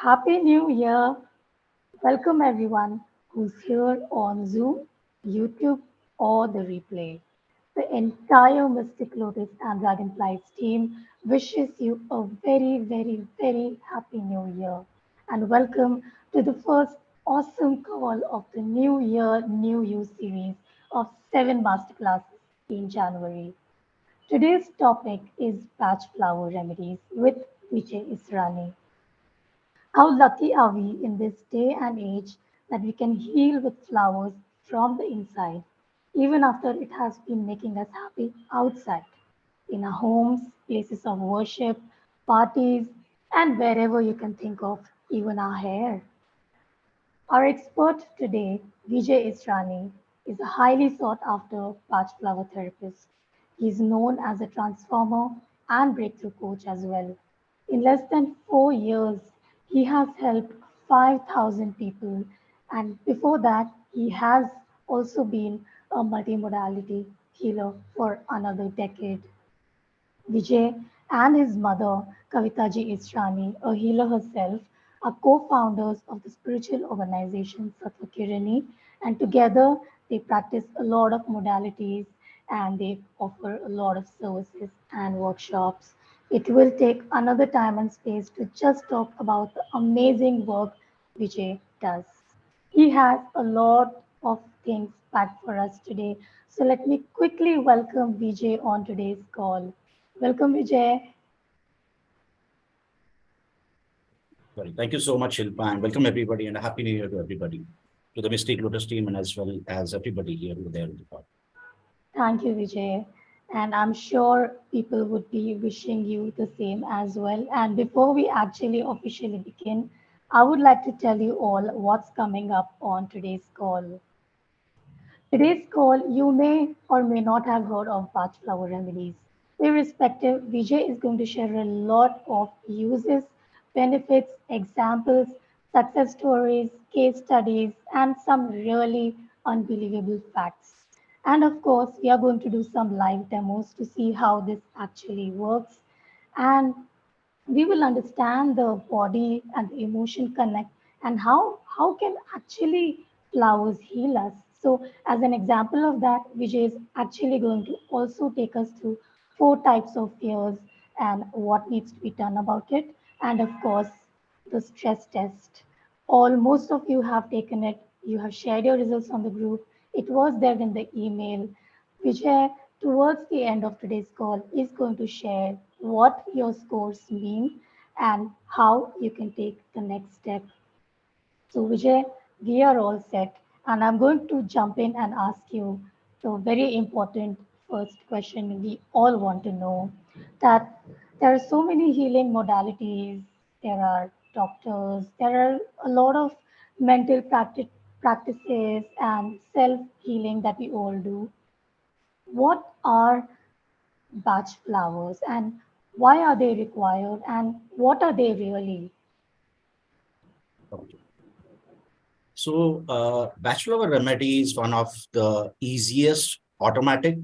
Happy New Year! Welcome everyone who's here on Zoom, YouTube, or the replay. The entire Mystic Lotus and Dragonflies team wishes you a very, very, very happy new year. And welcome to the first awesome call of the New Year, New You series of 7 masterclasses in January. Today's topic is patch flower remedies with Veejay Israani. How lucky are we in this day and age that we can heal with flowers from the inside, even after it has been making us happy outside, in our homes, places of worship, parties, and wherever you can think of, even our hair. Our expert today, Veejay Israani, is a highly sought after patch flower therapist. He is known as a transformer and breakthrough coach as well. In less than 4 years, he has helped 5,000 people, and before that, he has also been a multimodality healer for another decade. Vijay and his mother, Kavitaji Israni, a healer herself, are co-founders of the spiritual organization Sattva Kirani, and together they practice a lot of modalities and they offer a lot of services and workshops. It will take another time and space to just talk about the amazing work Vijay does. He has a lot of things packed for us today. So let me quickly welcome Vijay on today's call. Welcome, Vijay. Sorry. Thank you so much, Shilpa, and welcome everybody, and a happy new year to everybody, to the Mystic Lotus team, and as well as everybody here who there in the call. Thank you, Vijay. And I'm sure people would be wishing you the same as well. And before we actually officially begin, I would like to tell you all what's coming up on today's call. Today's call, you may or may not have heard of Bach flower remedies. Irrespective, Vijay is going to share a lot of uses, benefits, examples, success stories, case studies, and some really unbelievable facts. And of course, we are going to do some live demos to see how this actually works. And we will understand the body and the emotion connect and how can actually flowers heal us. So as an example of that, Vijay is actually going to also take us through 4 types of fears and what needs to be done about it, and of course the stress test. All most of you have taken it, you have shared your results on the group, it was there in the email. Vijay, towards the end of today's call, is going to share what your scores mean and how you can take the next step. So, Vijay, we are all set, and I'm going to jump in and ask you the very important first question we all want to know, that there are so many healing modalities, there are doctors, there are a lot of mental practices and self healing that we all do. What are batch flowers and why are they required and what are they really? Okay. So, Bachelor Remedy is one of the easiest, automatic,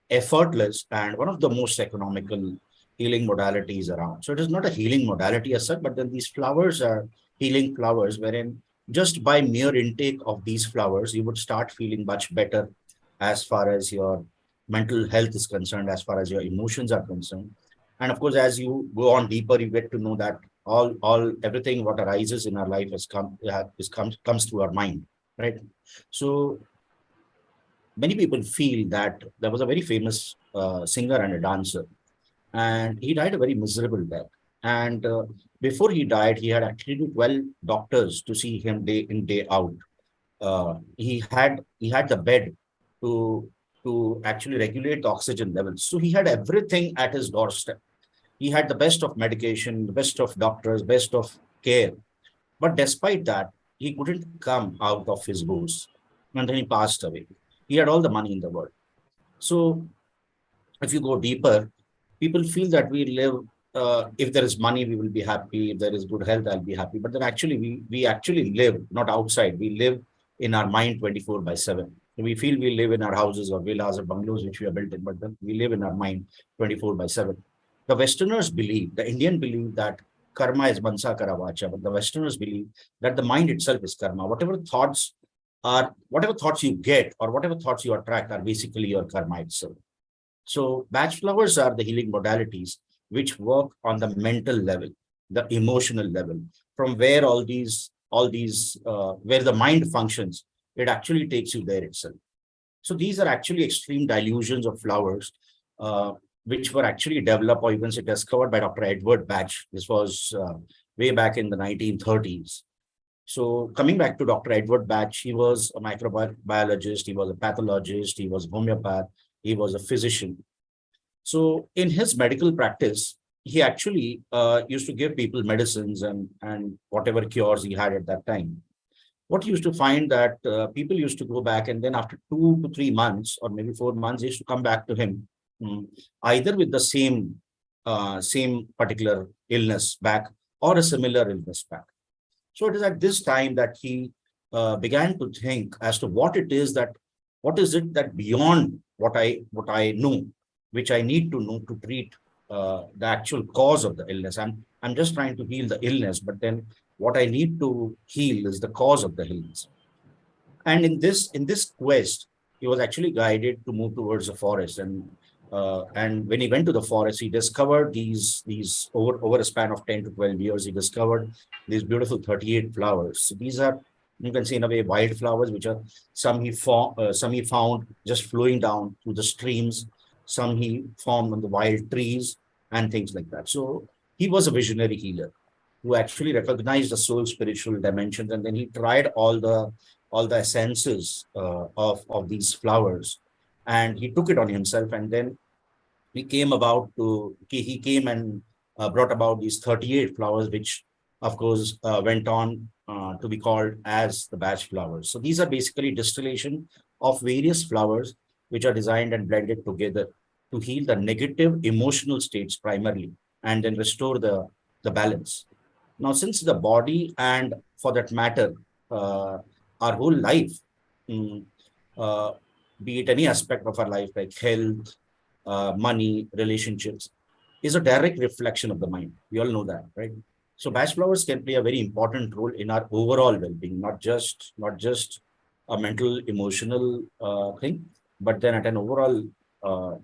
effortless, and one of the most economical healing modalities around. So, it is not a healing modality as such, but then these flowers are healing flowers, wherein just by mere intake of these flowers, you would start feeling much better as far as your mental health is concerned, as far as your emotions are concerned. And of course, as you go on deeper, you get to know that all everything what arises in our life comes through our mind, right? So many people feel that there was a very famous singer and a dancer, and he died a very miserable death. And before he died, he had actually 12 doctors to see him day in day out. He had the bed to actually regulate the oxygen levels. So he had everything at his doorstep. He had the best of medication, the best of doctors, best of care. But despite that, he couldn't come out of his woes. And then he passed away. He had all the money in the world. So if you go deeper, people feel that we live, if there is money, we will be happy. If there is good health, I'll be happy. But then actually, we actually live not outside. We live in our mind 24 by 7. We feel we live in our houses or villas or bungalows, which we are built in, but then we live in our mind 24 by 7. The Westerners believe, the Indian believe that karma is mansa karavacha, but the Westerners believe that the mind itself is karma. Whatever thoughts you get or whatever thoughts you attract are basically your karma itself. So Bach flowers are the healing modalities which work on the mental level, the emotional level, from where where the mind functions, it actually takes you there itself. So these are actually extreme dilutions of flowers, which were actually developed or even discovered by Dr. Edward Bach. This was way back in the 1930s. So coming back to Dr. Edward Bach, he was a microbiologist, he was a pathologist, he was a homeopath, he was a physician. So in his medical practice, he actually used to give people medicines and whatever cures he had at that time. What he used to find that people used to go back, and then after 2 to 3 months or maybe 4 months, they used to come back to him, either with the same particular illness back or a similar illness back. So it is at this time that he began to think as to what is it that beyond what I know, which I need to know to treat the actual cause of the illness. I'm just trying to heal the illness, but then what I need to heal is the cause of the illness. And in this quest, he was actually guided to move towards the forest. And when he went to the forest, he discovered these over a span of 10 to 12 years, he discovered these beautiful 38 flowers. So these are, you can say in a way, wild flowers, which are some he found just flowing down through the streams, some he found on the wild trees and things like that. So he was a visionary healer who actually recognized the soul spiritual dimensions, and then he tried all the essences of these flowers, and he took it on himself, and then he came and brought about these 38 flowers, which of course went on to be called as the batch flowers. So these are basically distillation of various flowers which are designed and blended together to heal the negative emotional states primarily, and then restore the balance. Now, since the body, and for that matter, our whole life, mm, uh, be it any aspect of our life like health, money, relationships, is a direct reflection of the mind. We all know that, right? So batch flowers can play a very important role in our overall well-being, not just a mental, emotional thing, but then at an overall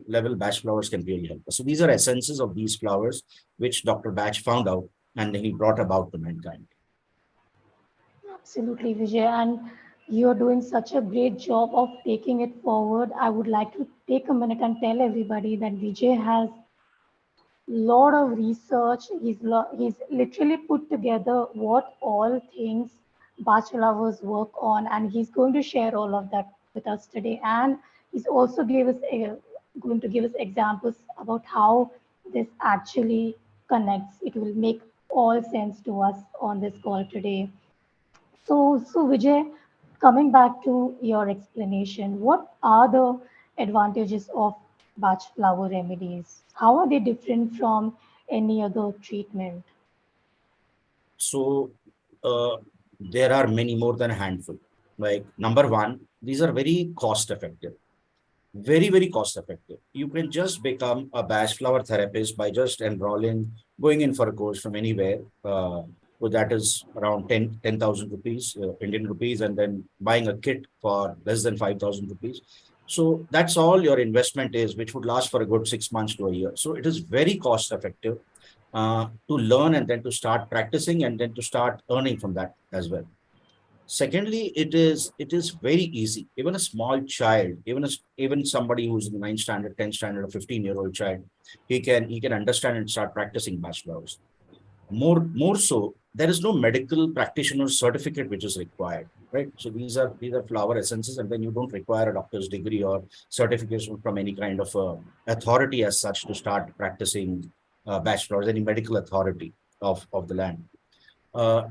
level, batch flowers can really help us. So these are essences of these flowers, which Dr. Bach found out, and then he brought about to mankind. Absolutely, Vijay. And you're doing such a great job of taking it forward. I would like to take a minute and tell everybody that Vijay has lot of research. He's literally put together what all things bachelors work on, and he's going to share all of that with us today. And he's also going to give us examples about how this actually connects. It will make all sense to us on this call today. So Vijay, coming back to your explanation, what are the advantages of batch flower remedies? How are they different from any other treatment? So uh, there are many more than a handful. Like number one, these are very cost effective, very cost effective. You can just become a batch flower therapist by just going in for a course from anywhere. So that is around 10,000 rupees, Indian rupees, and then buying a kit for less than 5,000 rupees. So that's all your investment is, which would last for a good 6 months to a year. So it is very cost effective to learn, and then to start practicing, and then to start earning from that as well. Secondly, it is very easy. Even a small child, even somebody who's in the 9th standard, 10th standard, or 15-year-old child, he can understand and start practicing bachelors. More so, there is no medical practitioner certificate which is required, right? So these are flower essences, and then you don't require a doctor's degree or certification from any kind of authority as such to start practicing bachelors, any medical authority of the land.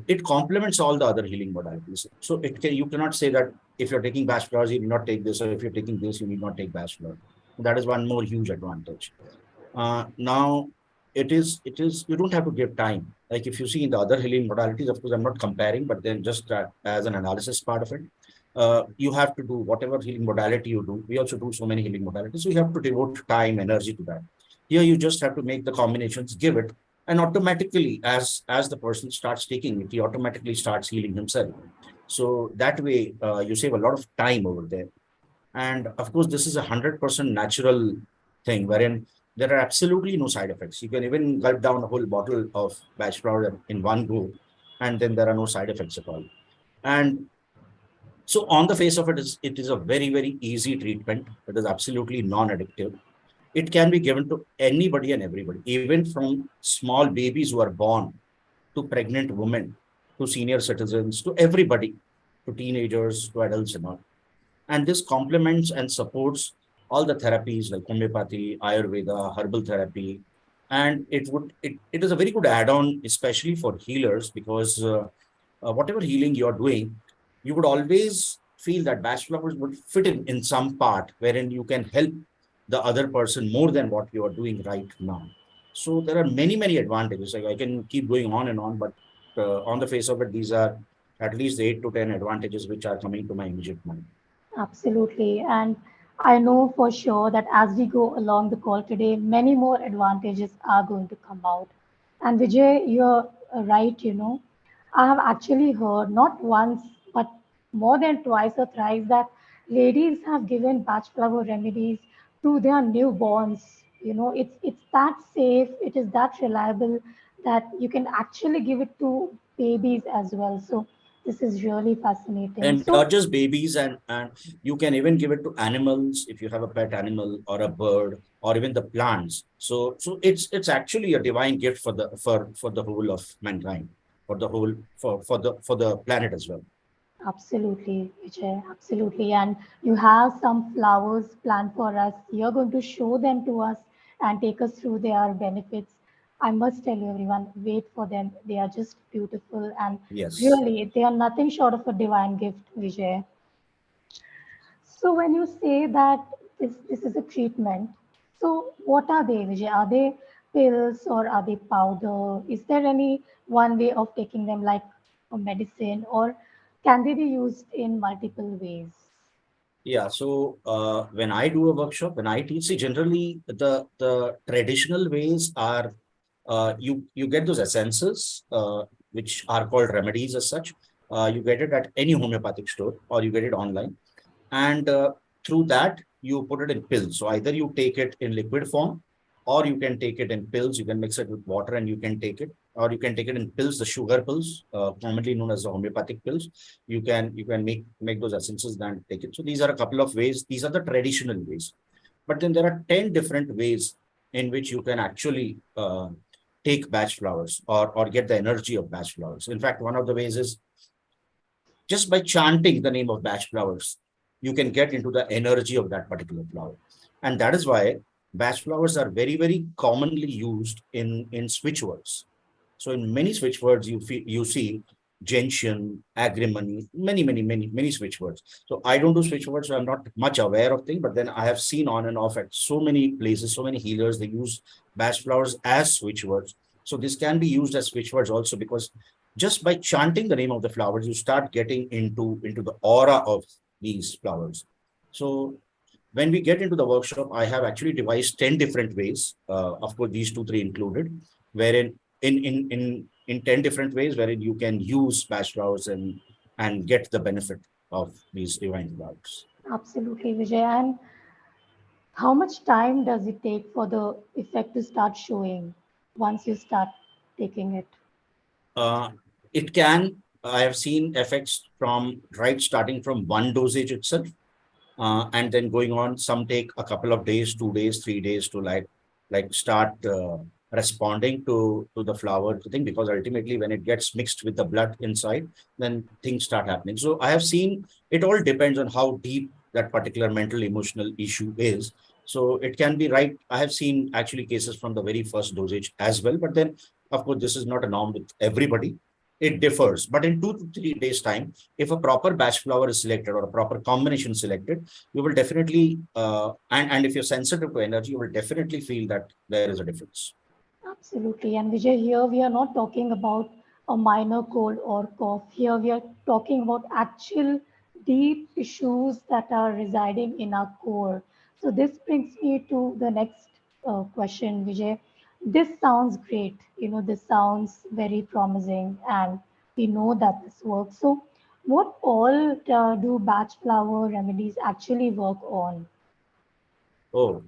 It complements all the other healing modalities. So you cannot say that if you're taking bachelors, you need not take this, or if you're taking this, you need not take bachelor. That is one more huge advantage. Now, it is you don't have to give time. Like if you see in the other healing modalities, of course, I'm not comparing, but then just as an analysis part of it, you have to do whatever healing modality you do. We also do so many healing modalities, so you have to devote time, energy to that. Here, you just have to make the combinations, give it, And automatically, as the person starts taking it, he automatically starts healing himself. So that way, you save a lot of time over there. And of course, this is 100% natural thing wherein there are absolutely no side effects. You can even gulp down a whole bottle of batch flower in one go, and then there are no side effects at all. And so, on the face of it, it is a very, very easy treatment. It is absolutely non-addictive. It can be given to anybody and everybody, even from small babies who are born to pregnant women, to senior citizens, to everybody, to teenagers, to adults and all. And this complements and supports all the therapies like homeopathy, Ayurveda, herbal therapy. And it is a very good add-on, especially for healers, because whatever healing you're doing, you would always feel that batch flowers would fit in some part wherein you can help the other person more than what you are doing right now. So there are many, many advantages. Like I can keep going on and on, but on the face of it, these are at least 8 to 10 advantages which are coming to my immediate mind. Absolutely. And I know for sure that as we go along the call today, many more advantages are going to come out. And Vijay, you're right. I have actually heard not once, but more than twice or thrice that ladies have given batch flower remedies to their newborns. It's that safe, it is that reliable that you can actually give it to babies as well. So this is really fascinating. And So not just babies, and you can even give it to animals if you have a pet animal or a bird or even the plants. So it's actually a divine gift for the whole of mankind, for the whole for the planet as well. absolutely, Vijay, absolutely. And you have some flowers planned for us. You're going to show them to us and take us through their benefits. I must tell you, everyone, wait for them. They are just beautiful and Yes. really, they are nothing short of a divine gift, Vijay. So when you say that this is a treatment, so what are they, Vijay? Are they pills or are they powder? Is there any one way of taking them like a medicine or can they be used in multiple ways? Yeah, so when I do a workshop, when I teach, see, generally the traditional ways are you get those essences which are called remedies as such. You get it at any homeopathic store or you get it online, and through that you put it in pills. So either you take it in liquid form, or you can take it in pills. You can mix it with water and you can take it, or you can take it in pills, the sugar pills, commonly known as the homeopathic pills. You can make those essences and take it. So these are a couple of ways. These are the traditional ways. But then there are 10 different ways in which you can actually take batch flowers, or get the energy of batch flowers. In fact, one of the ways is just by chanting the name of batch flowers, you can get into the energy of that particular flower. And that is why batch flowers are very, very commonly used in switch words. So in many switch words, you see gentian, agrimony, many, many, many, many switch words. So I don't do switch words, so I'm not much aware of things, but then I have seen on and off at so many places, so many healers, they use batch flowers as switch words. So this can be used as switch words also, because just by chanting the name of the flowers, you start getting into the aura of these flowers. So when we get into the workshop, I have actually devised 10 different ways. Of course, these two, three included, wherein in 10 different ways wherein you can use batch flowers and get the benefit of these divine flowers. Absolutely, Vijay. And how much time does it take for the effect to start showing once you start taking it? Uh, it can, I have seen effects from right starting from one dosage itself, and then going on. Some take a couple of days, 2 days, 3 days to like start responding to the flower thing, because ultimately when it gets mixed with the blood inside, then things start happening. So I have seen, it all depends on how deep that particular mental emotional issue is. So it can be right. I have seen actually cases from the very first dosage as well, but then of course this is not a norm with everybody. It differs, but in 2 to 3 days time, if a proper batch flower is selected or a proper combination selected, you will definitely and if you're sensitive to energy, you will definitely feel that there is a difference. Absolutely. And Vijay, here we are not talking about a minor cold or cough. Here we are talking about actual deep issues that are residing in our core. So this brings me to the next question, Vijay. This sounds great. This sounds very promising, and we know that this works. So, what all do batch flower remedies actually work on? Oh,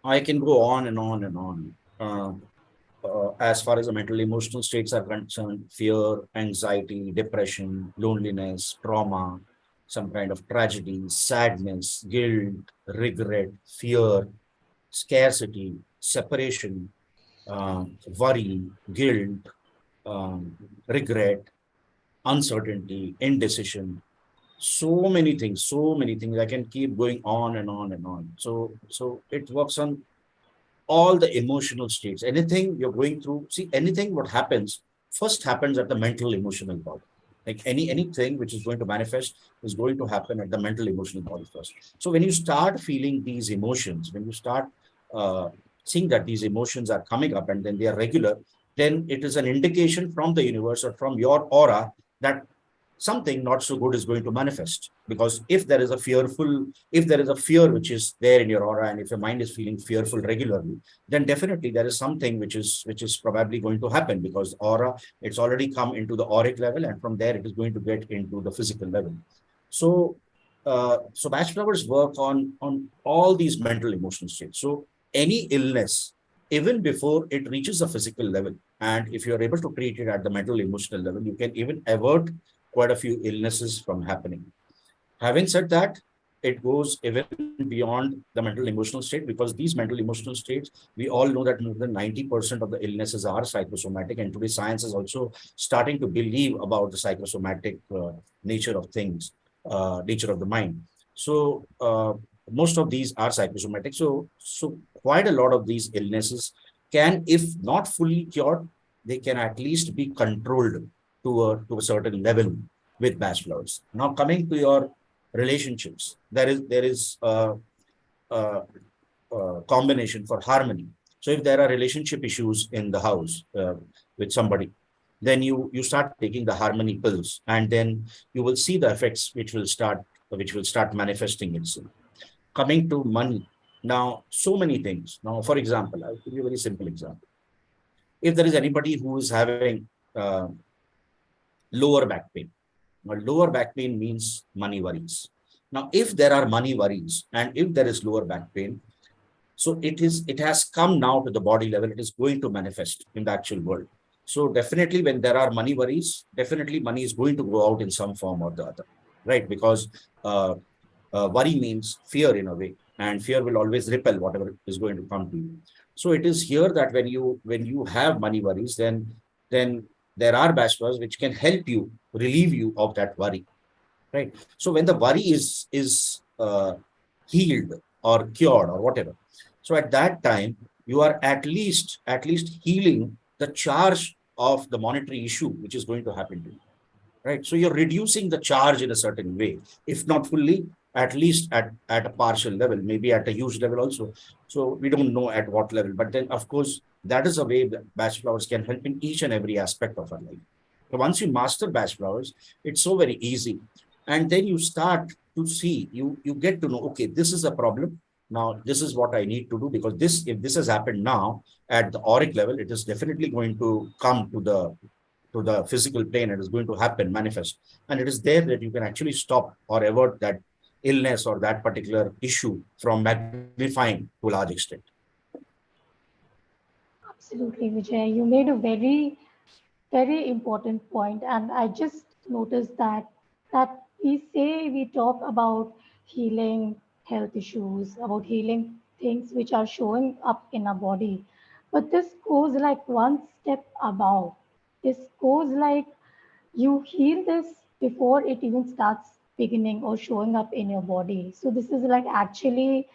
I can go on and on and on. As far as the mental emotional states are concerned, fear, anxiety, depression, loneliness, trauma, some kind of tragedy, sadness, guilt, regret, fear, scarcity, separation, worry, guilt, regret, uncertainty, indecision, so many things. I can keep going on and on and on. So it works on all the emotional states. Anything you're going through, see, anything what happens first happens at the mental emotional body. Like anything which is going to manifest is going to happen at the mental emotional body first. So when you start feeling these emotions, when you start uh, seeing that these emotions are coming up and then they are regular, then it is an indication from the universe or from your aura that something not so good is going to manifest. Because if there is a fear which is there in your aura, and if your mind is feeling fearful regularly, then definitely there is something which is probably going to happen, because aura, it's already come into the auric level, and from there it is going to get into the physical level. So batch flowers work on all these mental emotional states. So any illness, even before it reaches the physical level, and if you are able to treat it at the mental emotional level, you can even avert quite a few illnesses from happening. Having said that, it goes even beyond the mental emotional state, because these mental emotional states, we all know that more than 90% of the illnesses are psychosomatic. And today, science is also starting to believe about the psychosomatic nature of things, nature of the mind. So, most of these are psychosomatic. So, quite a lot of these illnesses can, if not fully cured, they can at least be controlled to a certain level with batch flowers. Now, coming to your relationships, there is a combination for harmony. So if there are relationship issues in the house with somebody, then you start taking the harmony pills, and then you will see the effects which will start manifesting itself. Coming to money, now so many things. Now, for example, I'll give you a very simple example. If there is anybody who is having lower back pain, now, lower back pain means money worries. Now, if there are money worries and if there is lower back pain, so it has come now to the body level. It is going to manifest in the actual world. So definitely, when there are money worries, definitely money is going to go out in some form or the other, right? Because uh, worry means fear in a way, and fear will always repel whatever is going to come to you. So it is here that when you have money worries, then there are bachelors which can help you relieve you of that worry, right? So when the worry is healed or cured or whatever, so at that time you are at least healing the charge of the monetary issue which is going to happen to you, right? So you're reducing the charge in a certain way, if not fully, at least at a partial level, maybe at a huge level also. So we don't know at what level, but then of course that is a way that batch flowers can help in each and every aspect of our life. So once you master batch flowers, it's so very easy. And then you start to see, you get to know, okay, this is a problem. Now, this is what I need to do, because this, if this has happened now at the auric level, it is definitely going to come to the physical plane. It is going to happen, manifest. And it is there that you can actually stop or avert that illness or that particular issue from magnifying to a large extent. Absolutely, Vijay. You made a very, very important point, and I just noticed that we say we talk about healing health issues, about healing things which are showing up in our body, but this goes like one step above. This goes like you heal this before it even starts beginning or showing up in your body. So this is like actually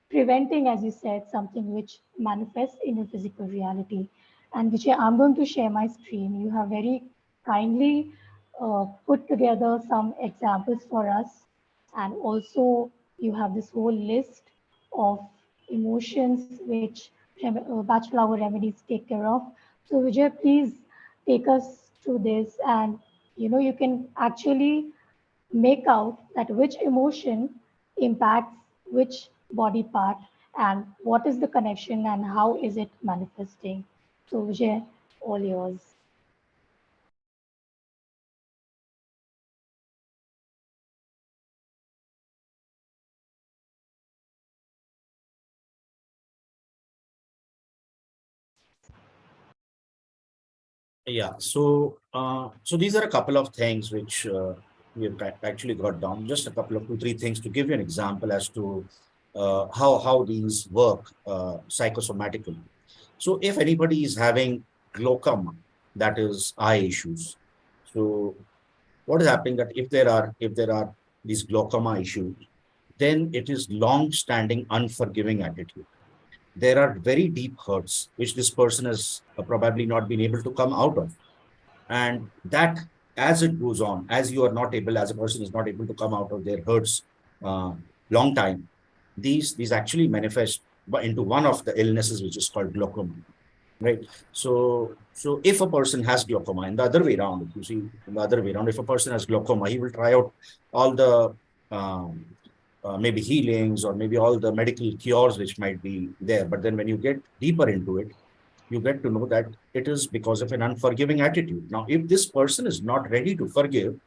preventing, as you said, something which manifests in your physical reality. And which I'm going to share my screen. You have very kindly put together some examples for us, and also you have this whole list of emotions which batch flower remedies take care of. So Vijay, please take us through this, and you can actually make out that which emotion impacts which body part, and what is the connection and how is it manifesting? So, Vijay, all yours. Yeah. So these are a couple of things which we have actually got down. Just a couple of two, three things to give you an example as to how these work psychosomatically. So if anybody is having glaucoma, that is eye issues. So what is happening that if there are these glaucoma issues, then it is long-standing unforgiving attitude. There are very deep hurts which this person has probably not been able to come out of, and that, as it goes on, as you are not able, as a person is not able to come out of their hurts uh, long time, these actually manifest into one of the illnesses which is called glaucoma, right? So if a person has glaucoma, and the other way around, if you see, in the other way around, if a person has glaucoma, he will try out all the um, maybe healings or maybe all the medical cures which might be there, but then when you get deeper into it, you get to know that it is because of an unforgiving attitude. Now, if this person is not ready to forgive,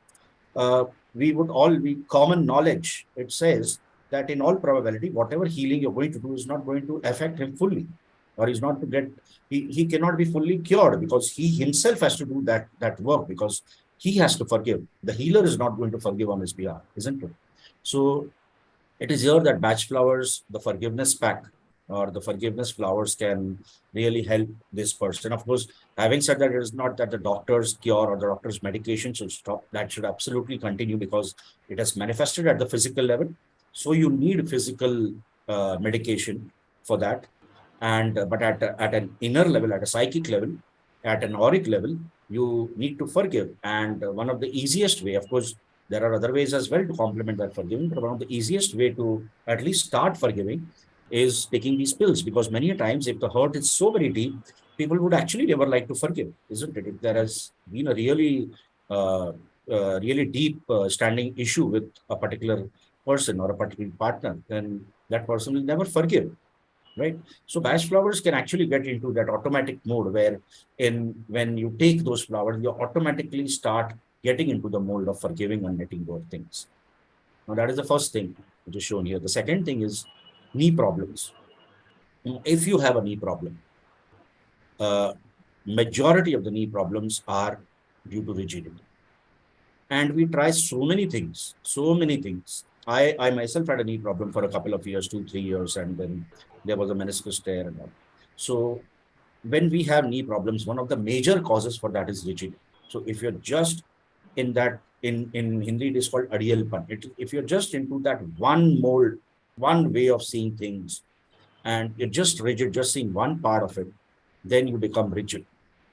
uh, we would all be common knowledge. It says that in all probability, whatever healing you're going to do is not going to affect him fully, or he's not to get, he cannot be fully cured because he himself has to do that work because he has to forgive. The healer is not going to forgive on his behalf, isn't it? So it is here that batch flowers, the forgiveness pack or the forgiveness flowers can really help this person. Of course, having said that, it is not that the doctor's cure or the doctor's medication should stop. That should absolutely continue because it has manifested at the physical level. So you need physical medication for that. And but at an inner level, at a psychic level, at an auric level, you need to forgive. And one of the easiest way, of course, there are other ways as well to complement that forgiving, but one of the easiest way to at least start forgiving is taking these pills, because many a times if the hurt is so very deep, people would actually never like to forgive, isn't it? If there has been a uh, really deep standing issue with a particular person or a particular partner, then that person will never forgive, right? So batch flowers can actually get into that automatic mode where in when you take those flowers, you automatically start getting into the mold of forgiving and letting go of things. Now that is the first thing which is shown here. The second thing is knee problems. If you have a knee problem, uh, majority of the knee problems are due to rigidity. And we try so many things. I myself had a knee problem for a couple of years, 2, 3 years, and then there was a meniscus tear and all. So when we have knee problems, one of the major causes for that is rigidity. So if you're just in that, in Hindi, it is called adiyalpan. If you're just into that one mold, one way of seeing things, and you're just rigid, just seeing one part of it, then you become rigid.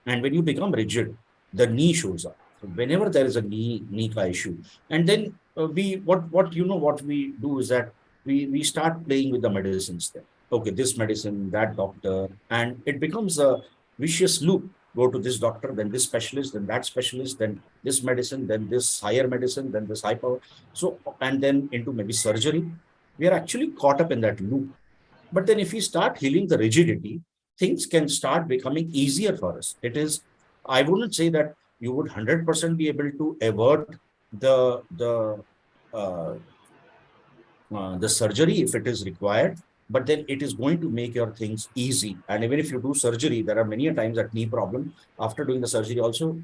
And when you become rigid, the knee shows up. So whenever there is a knee issue, and then we what we do is that we start playing with the medicines there. Okay, this medicine, that doctor, and it becomes a vicious loop. Go to this doctor, then this specialist, then that specialist, then this medicine, then this higher medicine, then this hyper. So and then into maybe surgery. We are actually caught up in that loop. But then if we start healing the rigidity, things can start becoming easier for us. It is, I wouldn't say that you would 100% be able to avert uh, the surgery if it is required, but then it is going to make your things easy. And even if you do surgery, there are many a times that knee problem, after doing the surgery also,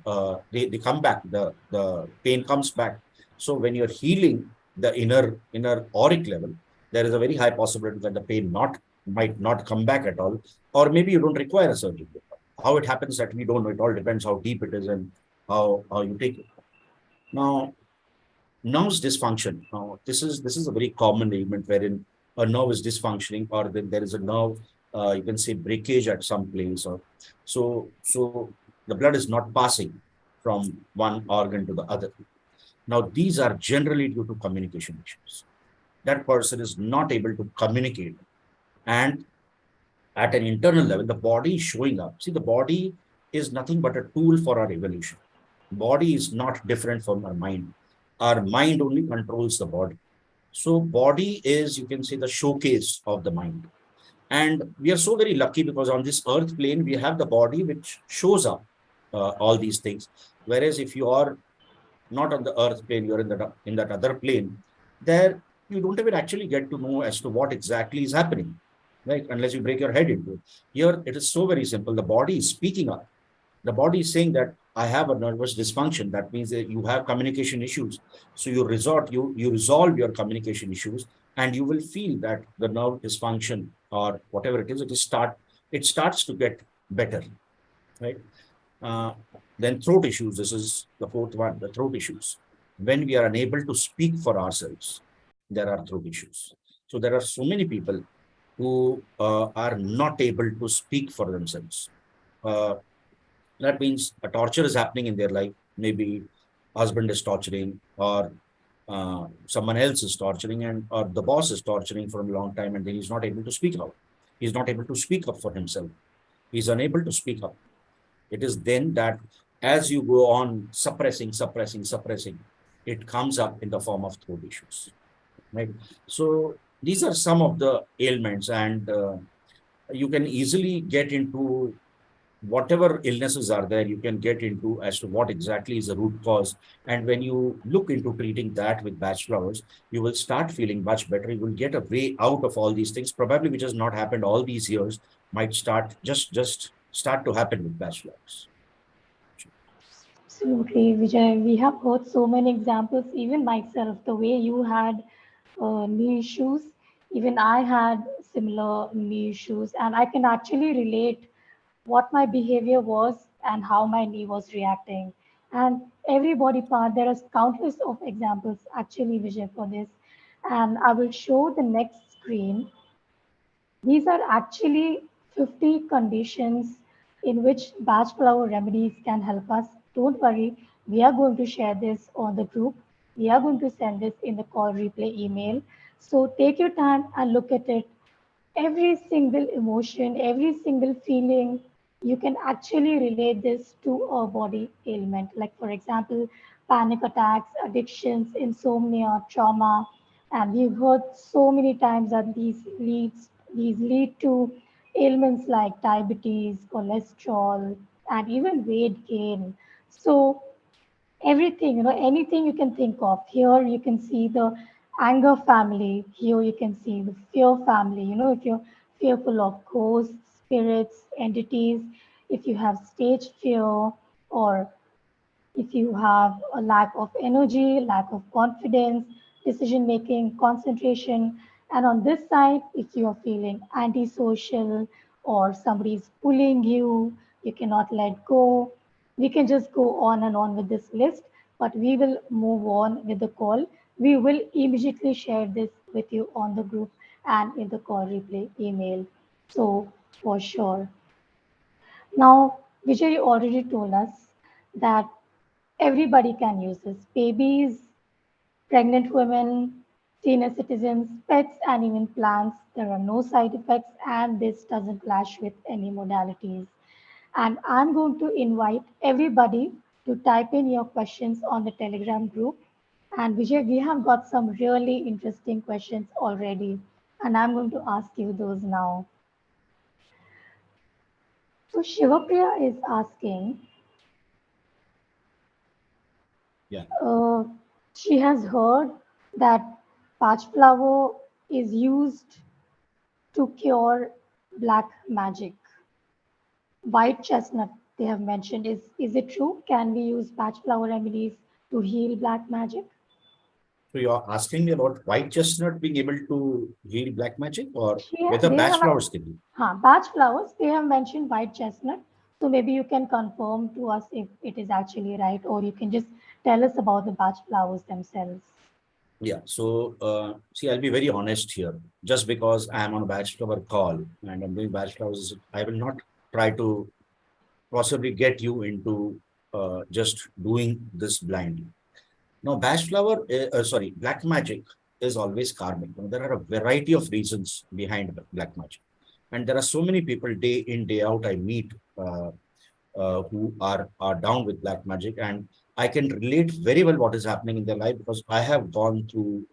they come back, the pain comes back. So when you're healing the inner auric level, there is a very high possibility that the pain might not come back at all, or maybe you don't require a surgery. How it happens that we don't know. It all depends how deep it is and how you take it. Now, nerves dysfunction. Now, this is a very common ailment wherein a nerve is dysfunctioning, or then there is a nerve, you can say breakage at some place, or so the blood is not passing from one organ to the other. Now, these are generally due to communication issues. That person is not able to communicate, and at an internal level, the body is showing up. See, the body is nothing but a tool for our evolution. Body is not different from our mind. Our mind only controls the body. So body is, you can say, the showcase of the mind. And we are so very lucky because on this earth plane, we have the body which shows up all these things. Whereas if you are not on the earth plane, you're in that other plane, there you don't even actually get to know as to what exactly is happening, right? Unless you break your head into it. Here, it is so very simple. The body is speaking up. The body is saying that I have a nervous dysfunction. That means that you have communication issues. So you resolve your communication issues, and you will feel that the nerve dysfunction or whatever it is, it starts to get better, right? Uh, then throat issues. This is the fourth one, the throat issues. When we are unable to speak for ourselves, there are throat issues. So there are so many people who are not able to speak for themselves. Uh, that means a torture is happening in their life. Maybe husband is torturing, or someone else is torturing, and or the boss is torturing for a long time, and then he's not able to speak out. He's not able to speak up for himself. He's unable to speak up. It is then that as you go on suppressing, it comes up in the form of throat issues, right? So these are some of the ailments, and you can easily get into whatever illnesses are there, you can get into as to what exactly is the root cause. And when you look into treating that with batch flowers, you will start feeling much better. You will get a way out of all these things, probably which has not happened all these years, might just start to happen with batch flowers. Absolutely, Vijay. We have heard so many examples, even myself, the way you had knee issues, even I had similar knee issues, and I can actually relate what my behavior was and how my knee was reacting. And every body part, there are countless of examples actually, Vijay, for this. And I will show the next screen. These are actually 50 conditions in which batch flower remedies can help us. Don't worry, we are going to share this on the group. We are going to send this in the call replay email. So take your time and look at it. Every single emotion, every single feeling, you can actually relate this to a body ailment. Like, for example, panic attacks, addictions, insomnia, trauma. And we've heard so many times that these lead to ailments like diabetes, cholesterol, and even weight gain. So everything, anything you can think of. Here you can see the anger family. Here you can see the fear family. If you're fearful of ghosts, spirits, entities, if you have stage fear, or if you have a lack of energy, lack of confidence, decision making, concentration, and on this side, if you are feeling antisocial or somebody is pulling you, you cannot let go. We can just go on and on with this list, but we will move on with the call. We will immediately share this with you on the group and in the call replay email. So, for sure. Now, Vijay already told us that everybody can use this. Babies, pregnant women, senior citizens, pets, and even plants. There are no side effects, and this doesn't clash with any modalities. And I'm going to invite everybody to type in your questions on the Telegram group. And Vijay, we have got some really interesting questions already, and I'm going to ask you those now. So Shivapriya is asking, Yeah. Uh, she has heard that patch flower is used to cure black magic. White chestnut, they have mentioned. Is it true? Can we use patch flower remedies to heal black magic? So you're asking me about white chestnut being able to heal black magic, or whether They batch have, flowers can heal? batch flowers, they have mentioned white chestnut. So maybe you can confirm to us if it is actually right, or you can just tell us about the batch flowers themselves. Yeah. So, see, I'll be very honest here. Just because I am on a batch flower call and I'm doing batch flowers, I will not try to possibly get you into just doing this blindly. Now, black magic is always karmic. Now, there are a variety of reasons behind black magic. And there are so many people day in, day out, I meet who are down with black magic. And I can relate very well what is happening in their life because I have gone through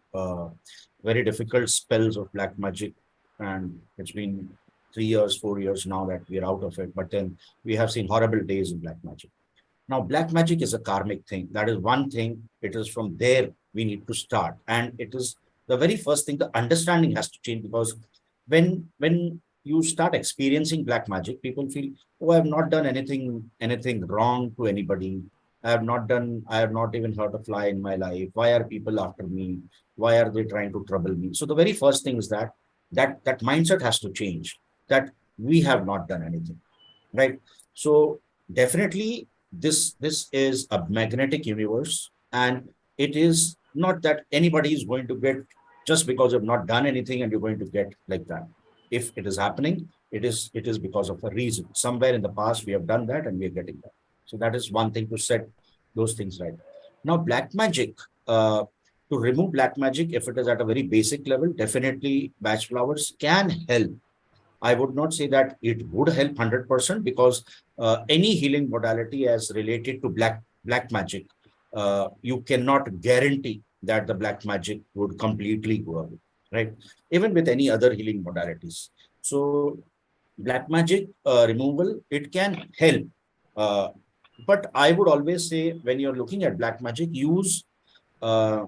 very difficult spells of black magic. And it's been 3 years, 4 years now that we're out of it. But then we have seen horrible days in black magic. Now, black magic is a karmic thing. That is one thing. It is from there we need to start. And it is the very first thing, the understanding has to change, because when you start experiencing black magic, people feel, oh, I have not done anything wrong to anybody. I have not even hurt a fly in my life. Why are people after me? Why are they trying to trouble me? So the very first thing is that mindset has to change, that we have not done anything, right? So definitely this is a magnetic universe, and it is not that anybody is going to get, just because you've not done anything and you're going to get like that. If it is happening, it is because of a reason. Somewhere in the past we have done that and we are getting that. So that is one thing, to set those things right. Now, black magic, to remove black magic, if it is at a very basic level, definitely batch flowers can help. I would not say that it would help 100%, because any healing modality as related to black magic, you cannot guarantee that the black magic would completely go away, right? Even with any other healing modalities. So black magic removal, it can help. Uh, but I would always say, when you're looking at black magic, use uh,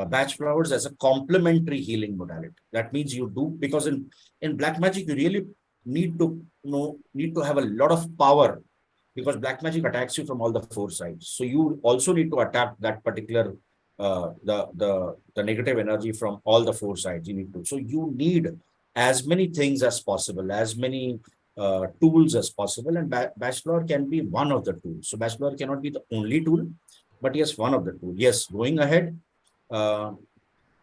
batch flowers as a complementary healing modality. That means you do, because in black magic you really need to have a lot of power, because black magic attacks you from all the four sides. So you also need to attack that particular the negative energy from all the four sides. You need to. So you need as many things as possible, as many tools as possible, and batch flower can be one of the tools. So batch flower cannot be the only tool, but yes, one of the tools. Yes, going ahead, uh,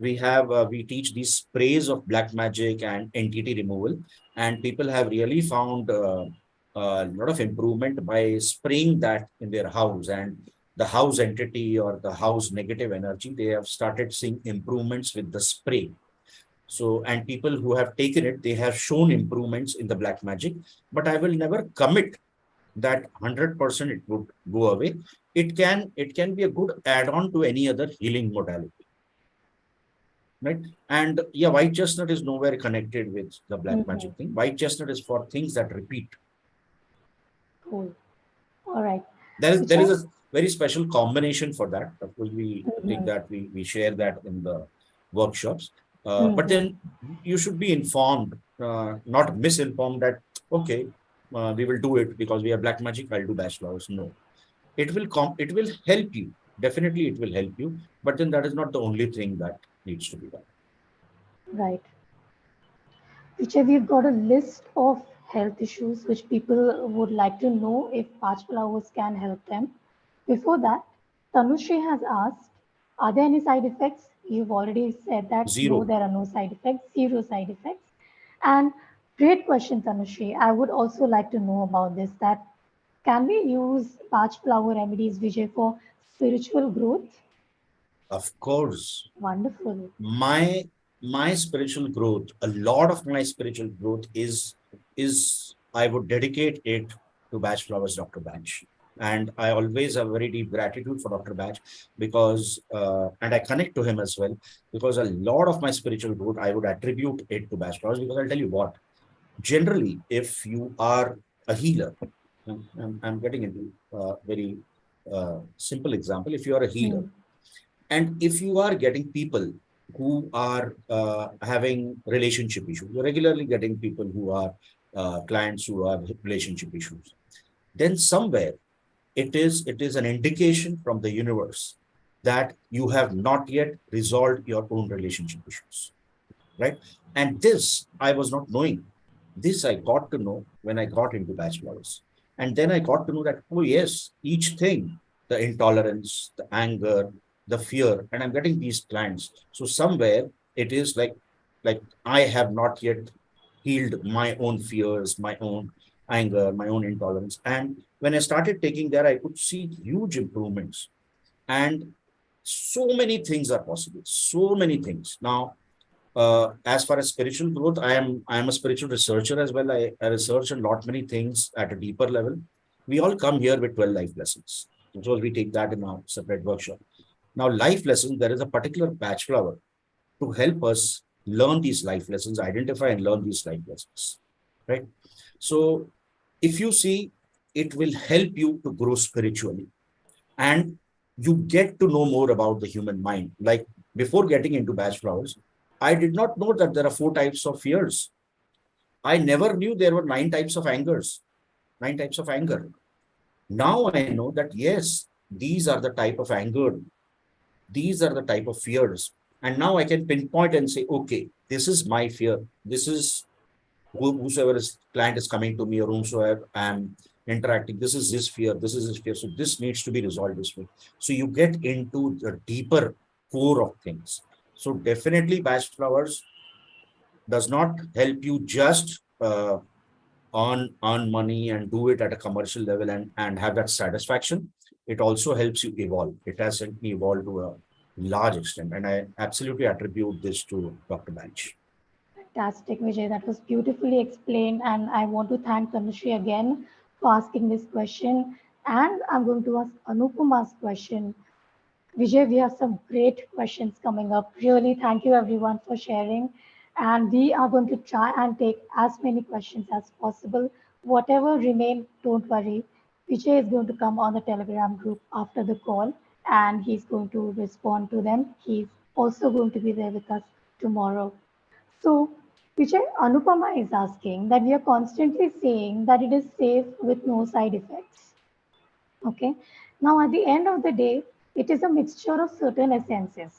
we teach these sprays of black magic and entity removal, and people have really found a lot of improvement by spraying that in their house, and the house entity or the house negative energy, they have started seeing improvements with the spray. So, and people who have taken it, they have shown improvements in the black magic. But I will never commit that 100% it would go away. It can be a good add-on to any other healing modality, right? And yeah, white chestnut is nowhere connected with the black Mm-hmm. magic thing. White chestnut is for things that repeat. Cool. All right. There is Vijay? a very special combination for that. Of course, we take Mm-hmm. that, we share that in the workshops. But Mm-hmm. then you should be informed, not misinformed, that okay, we will do it because we have black magic. I'll do batch flowers. No, it will help you. Definitely, it will help you. But then that is not the only thing that needs to be done. Right. Vijay, we've got a list of health issues which people would like to know if patch flowers can help them. Before that, Tanushree has asked, are there any side effects? You've already said that no, Zero. there are no side effects, zero side effects. And great question, Tanushree. I would also like to know about this, that can we use patch flower remedies, Vijay, for spiritual growth? Of course, Wonderful. my my spiritual growth, a lot of my spiritual growth is I would dedicate it to Batch Flowers, Dr. Batch. And I always have very deep gratitude for Dr. Batch, because and I connect to him as well, because a lot of my spiritual growth I would attribute it to Batch Flowers. Because I'll tell you what, generally, if you are a healer, I'm getting into a very simple example. If you are a healer, Hmm. and if you are getting people who are having relationship issues, you're regularly getting people who are clients who have relationship issues, then somewhere it is an indication from the universe that you have not yet resolved your own relationship issues, right? And this I was not knowing. This I got to know when I got into batch flowers. And then I got to know that, oh, yes, each thing, the intolerance, the anger, the fear, and I'm getting these clients. So somewhere it is like I have not yet healed my own fears, my own anger, my own intolerance. And when I started taking that, I could see huge improvements. And so many things are possible. So many things. Now, as far as spiritual growth, I am a spiritual researcher as well. I research a lot many things at a deeper level. We all come here with 12 life lessons. So we take that in our separate workshop. Now, life lessons, there is a particular batch flower to help us learn these life lessons, identify and learn these life lessons. right? So if you see, it will help you to grow spiritually, and you get to know more about the human mind. Like before getting into batch flowers, I did not know that there are 4 types of fears. I never knew there were 9 types of angers, 9 types of anger. Now I know that yes, these are the type of anger, these are the type of fears. And now I can pinpoint and say, okay, this is my fear. This is whosoever is client is coming to me, or whomsoever I'm interacting, this is his fear, this is his fear. So this needs to be resolved this way. So you get into the deeper core of things. So definitely batch flowers does not help you just earn money and do it at a commercial level and have that satisfaction. It also helps you evolve. It has helped me evolve to a large extent. And I absolutely attribute this to Dr. Bach. Fantastic, Vijay. That was beautifully explained. And I want to thank Tanushree again for asking this question. And I'm going to ask Anupama's question. Vijay, we have some great questions coming up. Really, thank you everyone for sharing. And we are going to try and take as many questions as possible. Whatever remain, don't worry. Vijay is going to come on the Telegram group after the call and he's going to respond to them. He's also going to be there with us tomorrow. So, Vijay, Anupama is asking that we are constantly saying that it is safe with no side effects. Okay. Now, at the end of the day, it is a mixture of certain essences.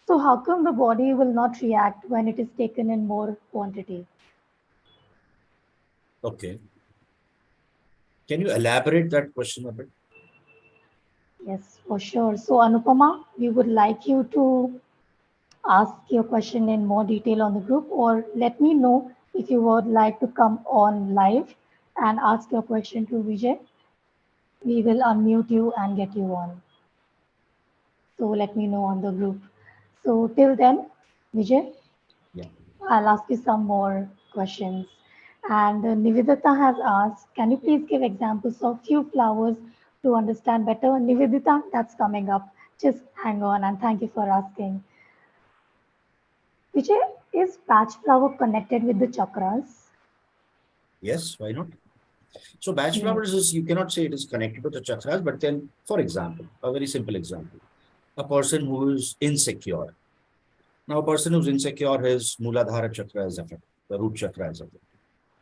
So, how come the body will not react when it is taken in more quantity? Okay. Can you elaborate that question a bit? Yes, for sure. So, Anupama, we would like you to ask your question in more detail on the group, or let me know if you would like to come on live and ask your question to Vijay. We will unmute you and get you on. So, let me know on the group. So, till then, Vijay, Yeah. I'll ask you some more questions. And Nivedita has asked, can you please give examples of few flowers to understand better? Nivedita, that's coming up. Just hang on and thank you for asking. Vijay, is patch flower connected with the chakras? Yes, why not? So batch Hmm. flowers is, you cannot say it is connected to the chakras, but then, for example, a very simple example, a person who is insecure. Now, a person who's insecure, his Muladhara chakra is affected, the root chakra is affected,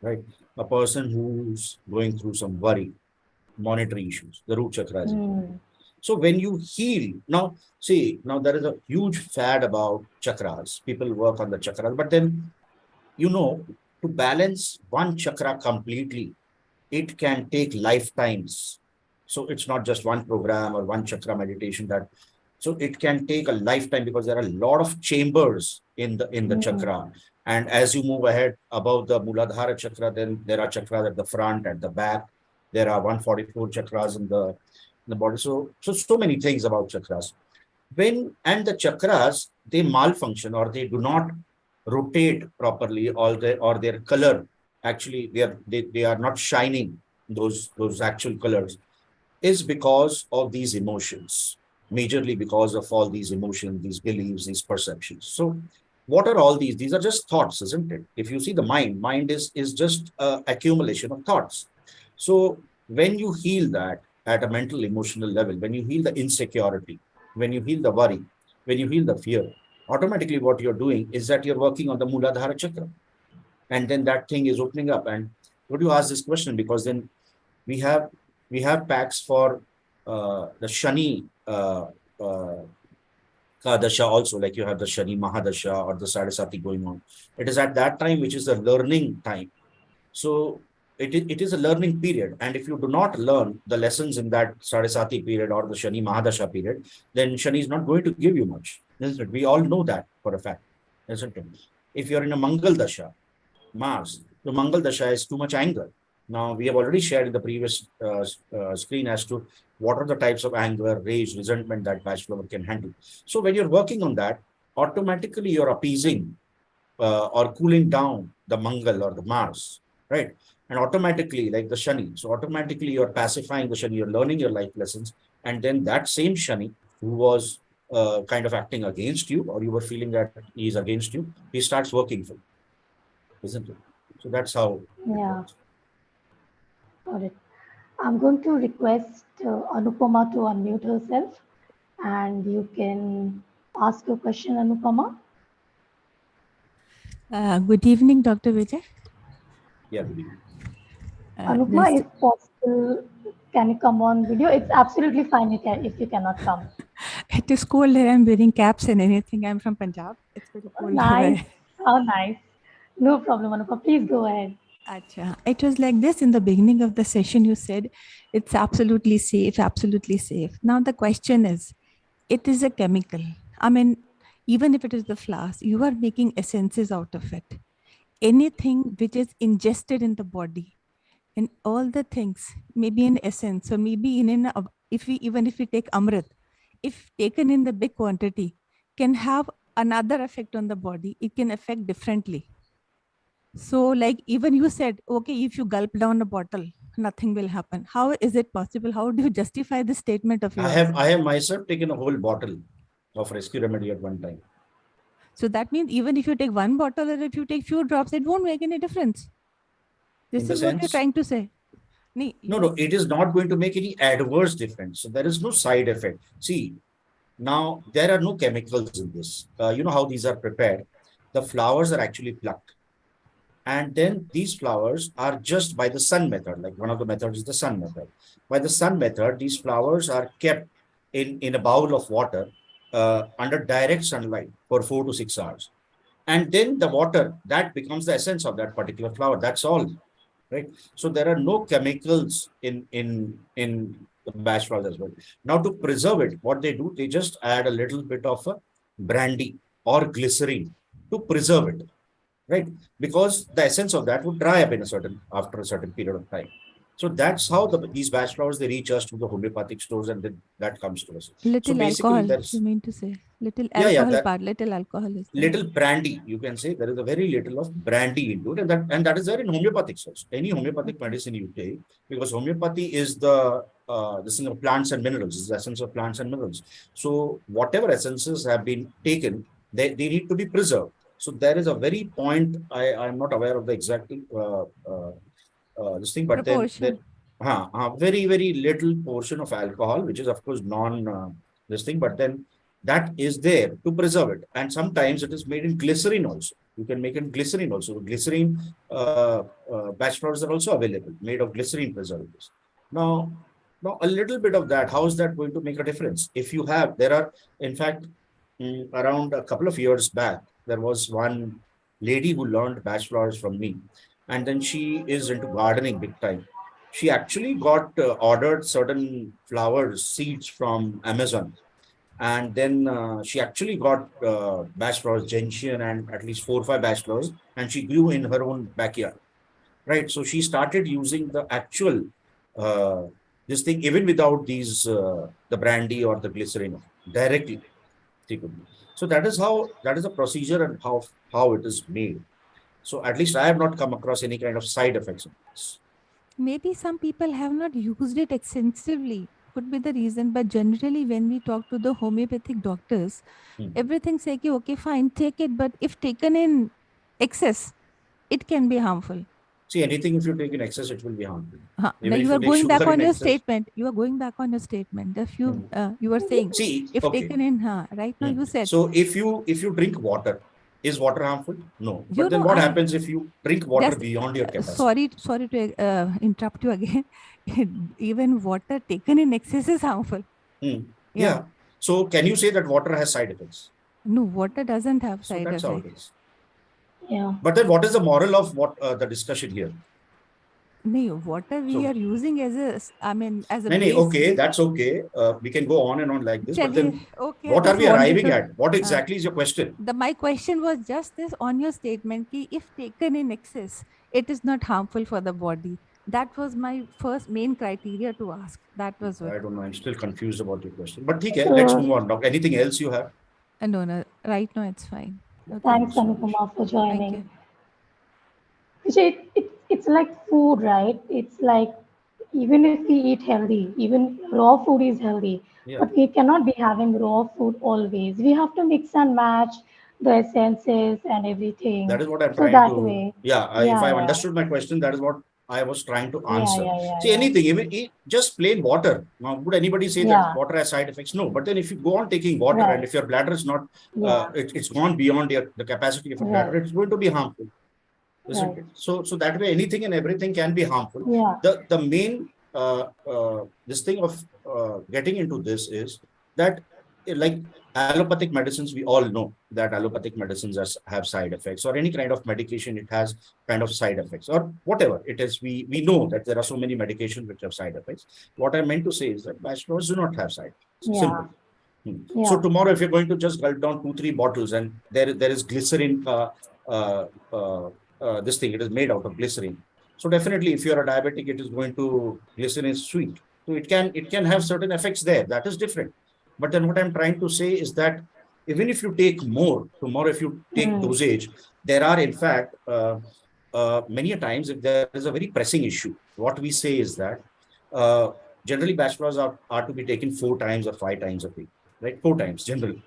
right? A person who's going through some worry, monetary issues, the root chakra is affected. Hmm. So when you heal, now see, now there is a huge fad about chakras. People work on the chakras, but then, to balance one chakra completely, it can take lifetimes. So it's not just one program or one chakra meditation that, so it can take a lifetime because there are a lot of chambers in the Hmm. chakra. And as you move ahead above the Muladhara chakra, then there are chakras at the front, at the back. There are 144 chakras in the body. So many things about chakras. And the chakras, they malfunction or they do not rotate properly, or their color, actually they are not shining, those actual colors, is because of these emotions, majorly because of all these emotions, these beliefs, these perceptions. So what are all these are just thoughts, isn't it? If you see the mind is just accumulation of thoughts. So when you heal that at a mental emotional level, when you heal the insecurity, when you heal the worry, when you heal the fear, automatically what you're doing is that you're working on the Muladhara chakra, and then that thing is opening up. And would you ask this question, because then we have we have packs for the Shani Kadasha also, like you have the Shani Mahadasha or the Sadasati going on. It is at that time which is the learning time. So it is a learning period. And if you do not learn the lessons in that Sadasati period or the Shani Mahadasha period, then Shani is not going to give you much. Isn't it? We all know that for a fact. Isn't it? If you're in a Mangal Dasha, Mars, the Mangal Dasha is too much anger. Now, we have already shared in the previous screen as to what are the types of anger, rage, resentment that batch flower can handle. So, when you're working on that, automatically you're appeasing or cooling down the Mangal or the Mars, right? And automatically, like the Shani, so automatically you're pacifying the Shani, you're learning your life lessons, and then that same Shani who was kind of acting against you, or you were feeling that he is against you, he starts working for you, isn't it? So that's how it Yeah, works. got it. I'm going to request Anupama to unmute herself and you can ask your question, Anupama. Good evening, Dr. Vijay. Yeah, good evening. Anupama, Just if possible, can you come on video? It's absolutely fine you can, if you cannot come. it is cold here. I'm wearing caps and anything. I'm from Punjab. It's very Oh, cold nice. here. How nice. No problem, Anupama. Please go ahead. Acha. It was like this in the beginning of the session. You said it's absolutely safe, absolutely safe. Now the question is, it is a chemical. I mean, even if it is the flowers, you are making essences out of it. Anything which is ingested in the body, and all the things, maybe in essence, or maybe if we even if we take amrit, if taken in the big quantity, can have another effect on the body. It can affect differently. So, like even you said, okay, if you gulp down a bottle, nothing will happen. How is it possible? How do you justify this statement of yours? I have myself taken a whole bottle of rescue remedy at one time. So that means even if you take one bottle or if you take few drops, it won't make any difference. In This the is what you're sense, trying to say. Nee, no, you no, it is not going to make any adverse difference. So there is no side effect. See, now there are no chemicals in this. You know how these are prepared. The flowers are actually plucked. And then these flowers are just by the sun method, like one of the methods is the sun method. By the sun method, these flowers are kept in a bowl of water under direct sunlight for 4 to 6 hours. And then the water, that becomes the essence of that particular flower. That's all, right? So there are no chemicals in the batch flowers as well. Now to preserve it, what they do, they just add a little bit of a brandy or glycerine to preserve it, right? Because the essence of that would dry up in a certain after a certain period of time. So that's how these batch flowers they reach us to the homeopathic stores, and then that comes to us. So little basically, alcohol, you there's mean to say? Little yeah, alcohol that part, little alcohol is there. little brandy, you can say there is a very little of brandy into it, and that is there in homeopathic source. Any homeopathic Okay. medicine you take, because homeopathy is the thing of plants and minerals, is the essence of plants and minerals. So whatever essences have been taken, they need to be preserved. So there is a very point, I'm not aware of the exact this thing, but then there Proportion. very very little portion of alcohol, which is of course non this thing, but then that is there to preserve it. And sometimes it is made in glycerin also. You can make it in glycerin also. Glycerin batch flowers are also available, made of glycerin preservatives. Now, now a little bit of that, how is that going to make a difference? If you have, there are, in fact, around a couple of years back, there was one lady who learned batch flowers from me, and then she is into gardening big time. She actually got ordered certain flowers, seeds from Amazon, and then she actually got batch flowers, gentian, and at least 4 or 5 batch flowers, and she grew in her own backyard. Right. So she started using the actual uh, this thing even without these the brandy or the glycerin directly. She could. So that is a procedure and how it is made. So at least I have not come across any kind of side effects of this. Maybe some people have not used it extensively. Could be the reason. But generally, when we talk to the homeopathic doctors, Hmm. everything say, ki, okay, fine, take it. But if taken in excess, it can be harmful. See, anything if you take in excess, it will be harmful. Now Even if you you are take going back sugar in on your excess. statement. You are going back on your statement. If you Hmm. you are saying, See, if okay. taken in, right now Hmm. you said, So if you drink water, is water harmful? No. But you then know, what I happens if you drink water just beyond your capacity? sorry to interrupt you again. Even water taken in excess is harmful. Hmm. Yeah. Yeah. So can you say that water has side effects? No, water doesn't have So side that's how it effect. is. Yeah. But then what is the moral of what the discussion here? No, water we So, are using as I mean, as a no, no, base. okay, that's okay. We can go on and on like this. But Chaliye, then okay, I what are just we wanted arriving to. at? What Uh, exactly is your question? my question was just this on your statement ki if taken in excess, it is not harmful for the body. That was my first main criteria to ask. That was what. I don't know. I'm still confused about your question. But okay, let's So move on. Doc. Anything else you have? No, no, right now it's fine. Okay. Thank you thanks, so much. Anupama, for Thank joining. you. Vijay, it's like food, right? It's like even if we eat healthy, even raw food is healthy, Yeah. but we cannot be having raw food always. We have to mix and match. the essences and everything. That is what I'm So trying that to, way, yeah, if yeah, I've yeah, understood my question, that is what I was trying to yeah, answer. yeah, yeah, See, yeah, anything, even just plain water. Now, would anybody say that yeah, water has side effects? No. But then if you go on taking water and right, if your bladder is not, yeah, it's gone beyond the capacity of a bladder, right, it's going to be harmful, isn't right, it? So that way, anything and everything can be harmful. yeah, The main, this thing of getting into this is that, like allopathic medicines, we all know that allopathic medicines have side effects, or any kind of medication, it has kind of side effects, or whatever it is. We know that there are so many medications which have side effects. What I meant to say is that bachelors do not have side effects. yeah, Simple. So yeah, tomorrow, if you're going to just gulp down 2-3 bottles, and there is glycerin, uh, uh, this thing, it is made out of glycerin. So definitely, if you're a diabetic, it is going to, glycerin is sweet, so it can have certain effects there. That is different. But then what I'm trying to say is that even if you take more tomorrow, if you take mm, dosage, there are in fact, many a times, if there is a very pressing issue, what we say is that, uh, generally bachelors are to be taken 4 times or 5 times a week, right? 4 times generally.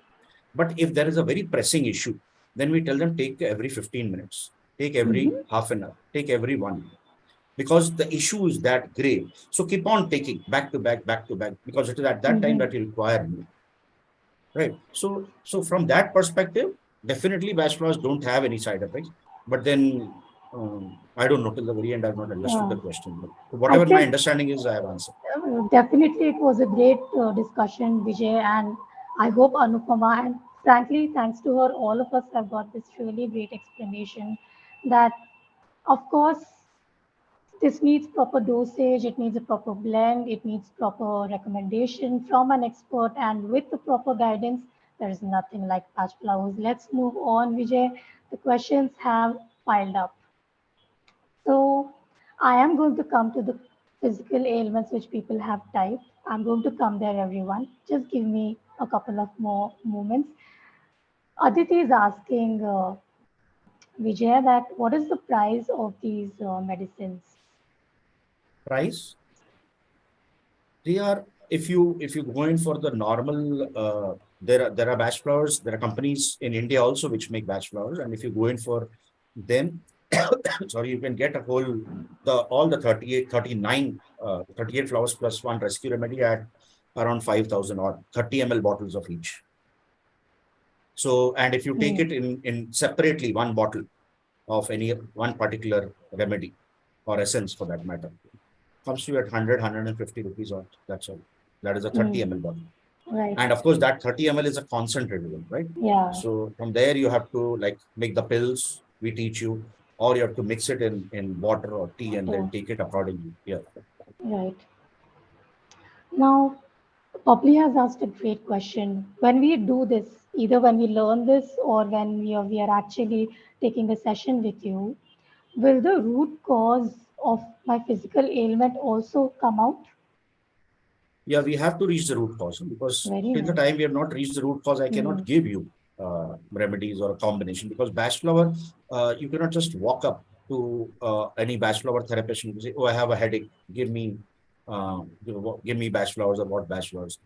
But if there is a very pressing issue, then we tell them take every 15 minutes, take every mm-hmm, half an hour, take every 1 hour, because the issue is that grave. So keep on taking back to back, because it is at that time mm-hmm. that you require more, right? So from that perspective, definitely bachelors don't have any side effects. But then, I don't know, till the very end, I've not understood Uh, the question. But I whatever my think understanding is, I have answered. definitely it was a great discussion, Vijay, and I hope Anupama, and frankly, thanks to her, all of us have got this really great explanation that, of course, this needs proper dosage, it needs a proper blend, it needs proper recommendation from an expert, and with the proper guidance, there is nothing like patch flowers. Let's move on, Vijay. The questions have piled up. So I am going to come to the physical ailments which people have typed. I'm going to come there, everyone. Just give me a couple of more moments. Aditi is asking Vijay that what is the price of these medicines? Price, they are, if you go in for the normal, there are batch flowers, there are companies in India also which make batch flowers, and if you go in for them, sorry, you can get a whole, the all the 38 39 38 flowers plus one rescue remedy at around 5,000 or 30 ml bottles of each. So, and if you take Hmm. it in separately, one bottle of any one particular remedy or essence for that matter, comes to you at 100 rupees, or that's all. That is a 30 Hmm. ml bottle. Right. And of course, that 30 ml is a concentrated one, right? Yeah. So from there, you have to like make the pills, we teach you, or you have to mix it in water or tea and then Okay. take it accordingly. Yeah. Right. Now, Popli has asked a great question. When we do this, either when we learn this or when we are actually taking a session with you, will the root cause of my physical ailment also come out? Yeah, we have to reach the root cause, because Very till the nice. time we have not reached the root cause, I Hmm. cannot give you remedies or a combination, because batch flower, you cannot just walk up to any batch flower therapist and say, oh, I have a headache, give me, give me batch flowers, or what batch flowers.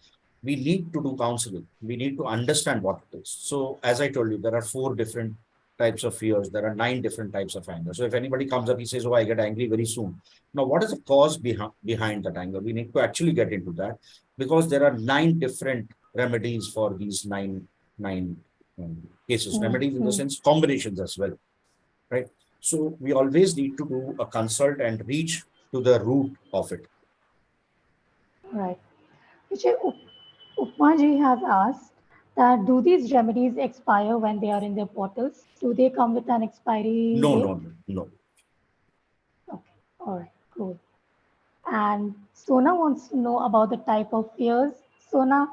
We need to do counseling. We need to understand what it is. So as I told you, there are 4 different types of fears. There are 9 different types of anger. So if anybody comes up, he says, oh, I get angry very soon. Now, what is the cause behind that anger? We need to actually get into that, because there are 9 different remedies for these nine cases. Hmm. Remedies in the Hmm. sense combinations as well, right? So we always need to do a consult and reach to the root of it. Right. Vijay, Upma ji has asked that do these remedies expire when they are in their bottles? Do they come with an expiry No, no, date? no, no. Okay. All right. Cool. And Sona wants to know about the type of fears. Sona,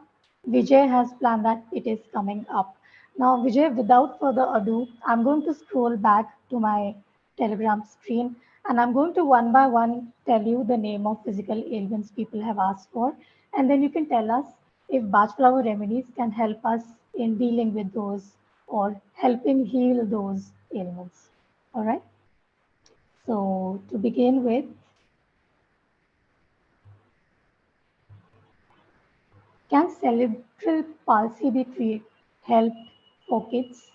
Vijay has planned that it is coming up. Now, Vijay, without further ado, I'm going to scroll back to my Telegram screen and I'm going to one by one tell you the name of physical ailments people have asked for. And then you can tell us if Bach flower remedies can help us in dealing with those or helping heal those ailments. All right. So, to begin with, can cerebral palsy be helped for kids?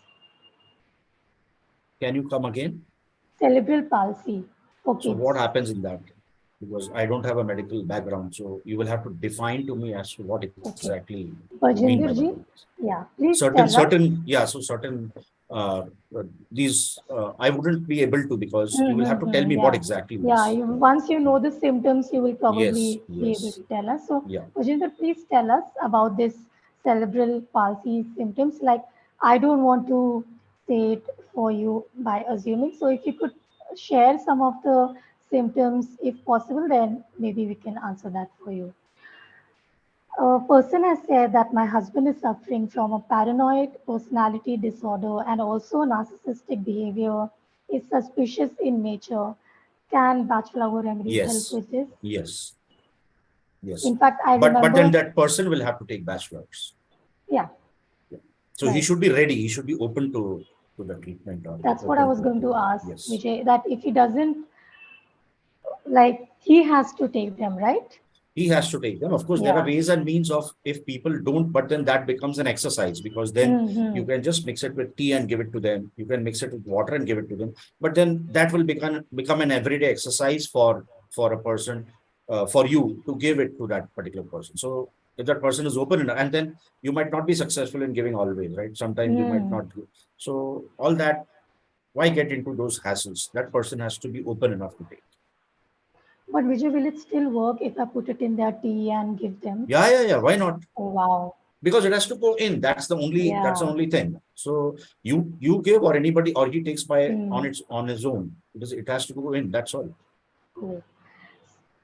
Can you come again? Cerebral palsy for So what kids. happens in that? Because I don't have a medical background, so you will have to define to me as to what Okay. exactly you mean by Bajinder ji, modalities. yeah, please Certain, tell us. certain, yeah. So certain, these I wouldn't be able to because you will have to tell me what Yeah, exactly yeah. means. Yeah. Once you know the symptoms, you will Yes, probably be able yes, to tell us. So, yeah. Bajinder, please tell us about this cerebral palsy symptoms. Like, I don't want to say it for you by assuming. So, if you could share some of the symptoms, if possible, then maybe we can answer that for you. A person has said that my husband is suffering from a paranoid personality disorder and also narcissistic behavior, is suspicious in nature. Can batch flower remedies help Yes, with this? yes, yes. In fact, I But then remember, that person will have to take bachelors. yeah, Yeah. So he right. should be ready. He should be open to the treatment or That's what I open was going to to ask, yes. Vijay, that if he doesn't, like, he has to take them, right? He has to take them. Of course, there are Yeah. ways and means of if people don't, but then that becomes an exercise because then Mm-hmm. you can just mix it with tea and give it to them. You can mix it with water and give it to them. But then that will become an everyday exercise for a person, for you to give it to that particular person. So if that person is open enough, and then you might not be successful in giving always, right? Sometimes you might Mm. not. So all that, why get into those hassles? That person has to be open enough to take. But Vijay, will it still work if I put it in their tea and give them? Yeah, yeah, yeah. Why not? Oh, wow. Because it has to go in. That's the Yeah. only thing. So you give or anybody or he takes by Mm. on his own because it has to go in. That's all. Cool.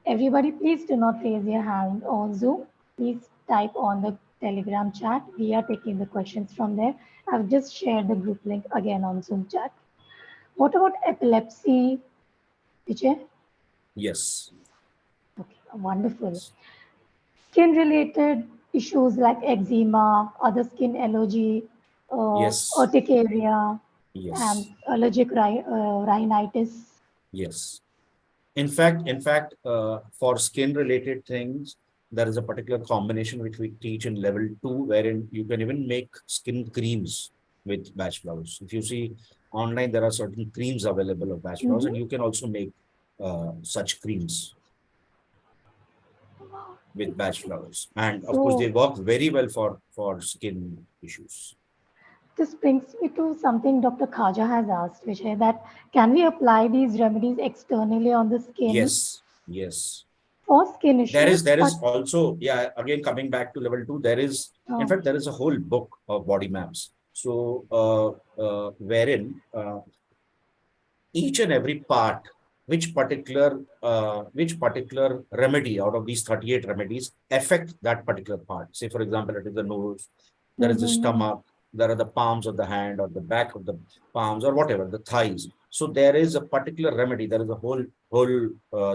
Everybody, please do not raise your hand on Zoom. Please type on the Telegram chat. We are taking the questions from there. I've just shared the group link again on Zoom chat. What about epilepsy, Vijay? Yes. Okay, wonderful. Skin related issues like eczema, other skin allergy, Yes. urticaria, and Yes. allergic rhinitis. Yes. In fact, for skin related things, there is a particular combination which we teach in level 2, wherein you can even make skin creams with batch flowers. If you see online, there are certain creams available of batch flowers, and Mhm. you can also make such creams with batch flowers. And of course, they So work very well for skin issues. this brings me to something Dr. Khaja has asked, Vijay, that can we apply these remedies externally on the skin Yes, yes. for skin There is issues? there But is also, yeah, again coming back to level 2, there is in uh, fact there is a whole book of body maps. So wherein each and every part, which particular remedy out of these 38 remedies affect that particular part. Say, for example, it is the nose, there is the mhm, stomach, there are the palms of the hand or the back of the palms or whatever, the thighs. So there is a particular remedy, there is a whole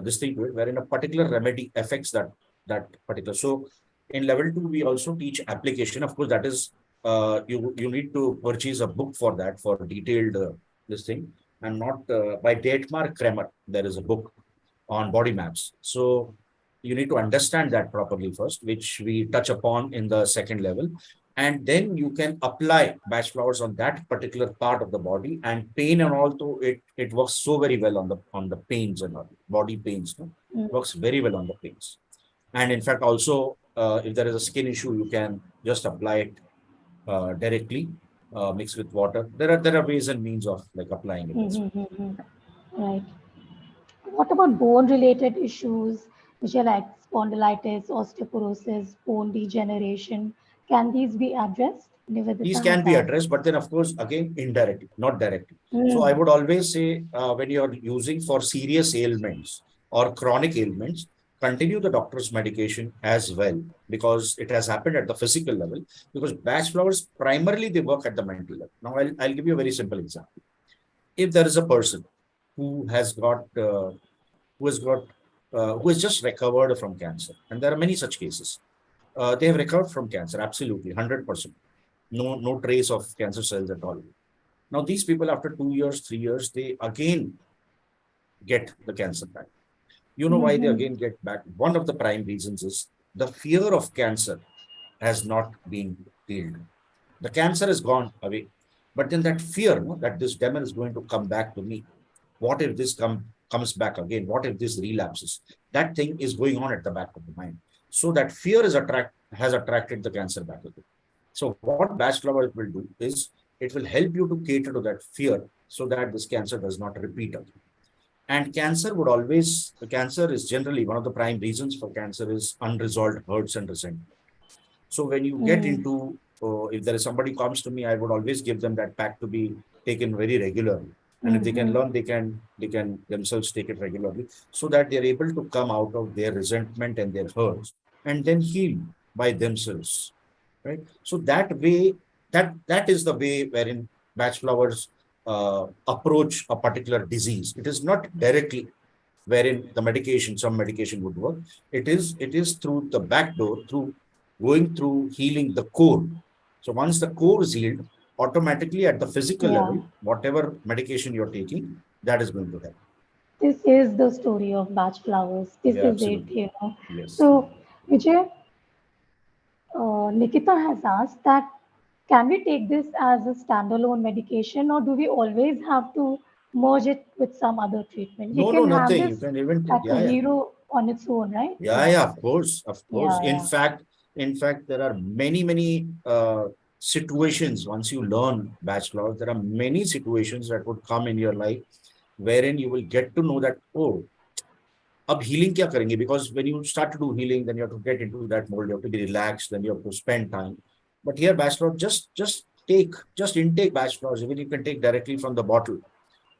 this thing to it, wherein a particular remedy affects that particular. So in level 2, we also teach application. Of course, that is you need to purchase a book for that, for detailed this thing, and not by Dietmar Kremer. There is a book on body maps. So you need to understand that properly first, which we touch upon in the second level. And then you can apply batch flowers on that particular part of the body and pain and all to it works so very well on the pains and all, body pains. No? mm, Works very well on the pains. And in fact, also if there is a skin issue, you can just apply it directly, mixed with water. There are ways and means of like applying it as mhm, mhm. Right. What about bone related issues, which are like spondylitis, osteoporosis, bone degeneration? Can these be addressed? these Nivedita has can be asked. addressed, but then of course, again, indirectly, not directly. So I Mm, would always say when you're using for serious ailments or chronic ailments, continue the doctor's medication as well, because it has happened at the physical level. Because batch flowers primarily they work at the mental level. Now I'll give you a very simple example. If there is a person who has got who has got who has just recovered from cancer, and there are many such cases. They have recovered from cancer, absolutely, 100%. No trace of cancer cells at all. Now, these people, after 2 years, 3 years, they again get the cancer back. You know why they mhm, again get back? One of the prime reasons is the fear of cancer has not been healed. The cancer is gone away. But then that fear, no, that this demon is going to come back to me. What if this comes back again? What if this relapses? That thing is going on at the back of the mind. So that fear has attracted the cancer back again. So what batch flower will do is it will help you to cater to that fear so that this cancer does not repeat again. And cancer is generally one of the prime reasons for cancer is unresolved hurts and resentment. So when you get into, if there is somebody comes to me, I would always give them that pack to be taken very regularly. And if they can learn, they can themselves take it regularly so that they're able to come out of their resentment and their hurts and then heal by themselves. Right. So that way, that is the way wherein batch flowers approach a particular disease. It is not directly wherein some medication would work. It is through the back door, through going through healing the core. So once the core is healed, automatically at the physical level, whatever medication you're taking, that is going to help. This is the story of batch flowers. This Yeah, is it, absolutely. Yes. So, Vijay, Nikita has asked that can we take this as a standalone medication or do we always have to merge it with some other treatment? We No, no, can have nothing. You this can even take, like a yeah, yeah. hero on its own, right? Yeah, of course, of course. Yeah, yeah. In fact, there are many situations. Once you learn batch flowers, there are many situations that would come in your life wherein you will get to know that, oh, अब healing क्या करेंगे? Because when you start to do healing, then you have to get into that mode. You have to be relaxed. Then you have to spend time. But here, batch flower, just intake batch flowers. Even you can take directly from the bottle,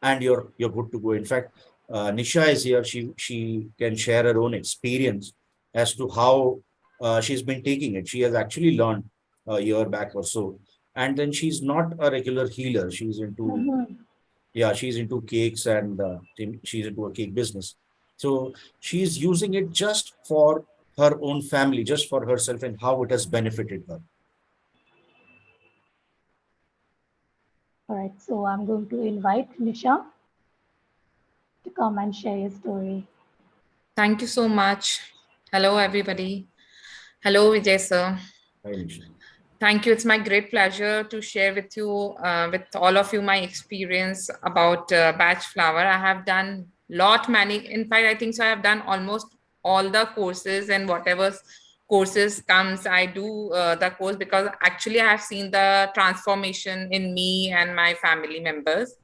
and you're good to go. In fact, Nisha is here. She can share her own experience as to how she's been taking it. She has actually learned a year back or so, and then she's not a regular healer. She's into cakes and she's into a cake business. So she's using it just for her own family, just for herself, and how it has benefited her. All right, so I'm going to invite Nisha to come and share your story. Thank you so much. Hello, everybody. Hello, Vijay sir. Hi, Nisha. Thank you. It's my great pleasure to share with you, with all of you, my experience about batch flower. I have done many. In fact, I think so. I have done almost all the courses, and whatever courses comes, I do the course because actually I have seen the transformation in me and my family members.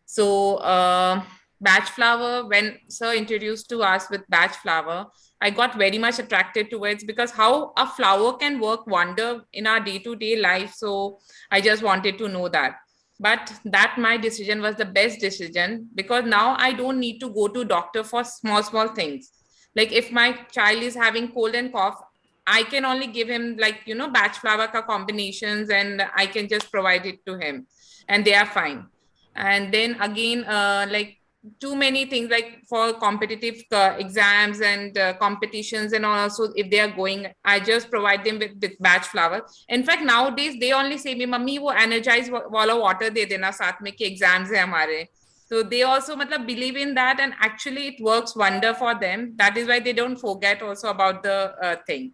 So batch flower, when sir introduced to us with batch flower, I got very much attracted towards because how a flower can work wonder in our day-to-day life. So I just wanted to know that. But that my decision was the best decision because now I don't need to go to doctor for small things. Like if my child is having cold and cough, I can only give him batch flower ka combinations and I can just provide it to him and they are fine. And then again, too many things like for competitive exams and competitions and also if they are going, I just provide them with batch flower. In fact, nowadays they only say me, mummy wo energize wala water de dena saath mein ki exams hai hamare. So they also believe in that and actually it works wonder for them. That is why they don't forget also about the thing.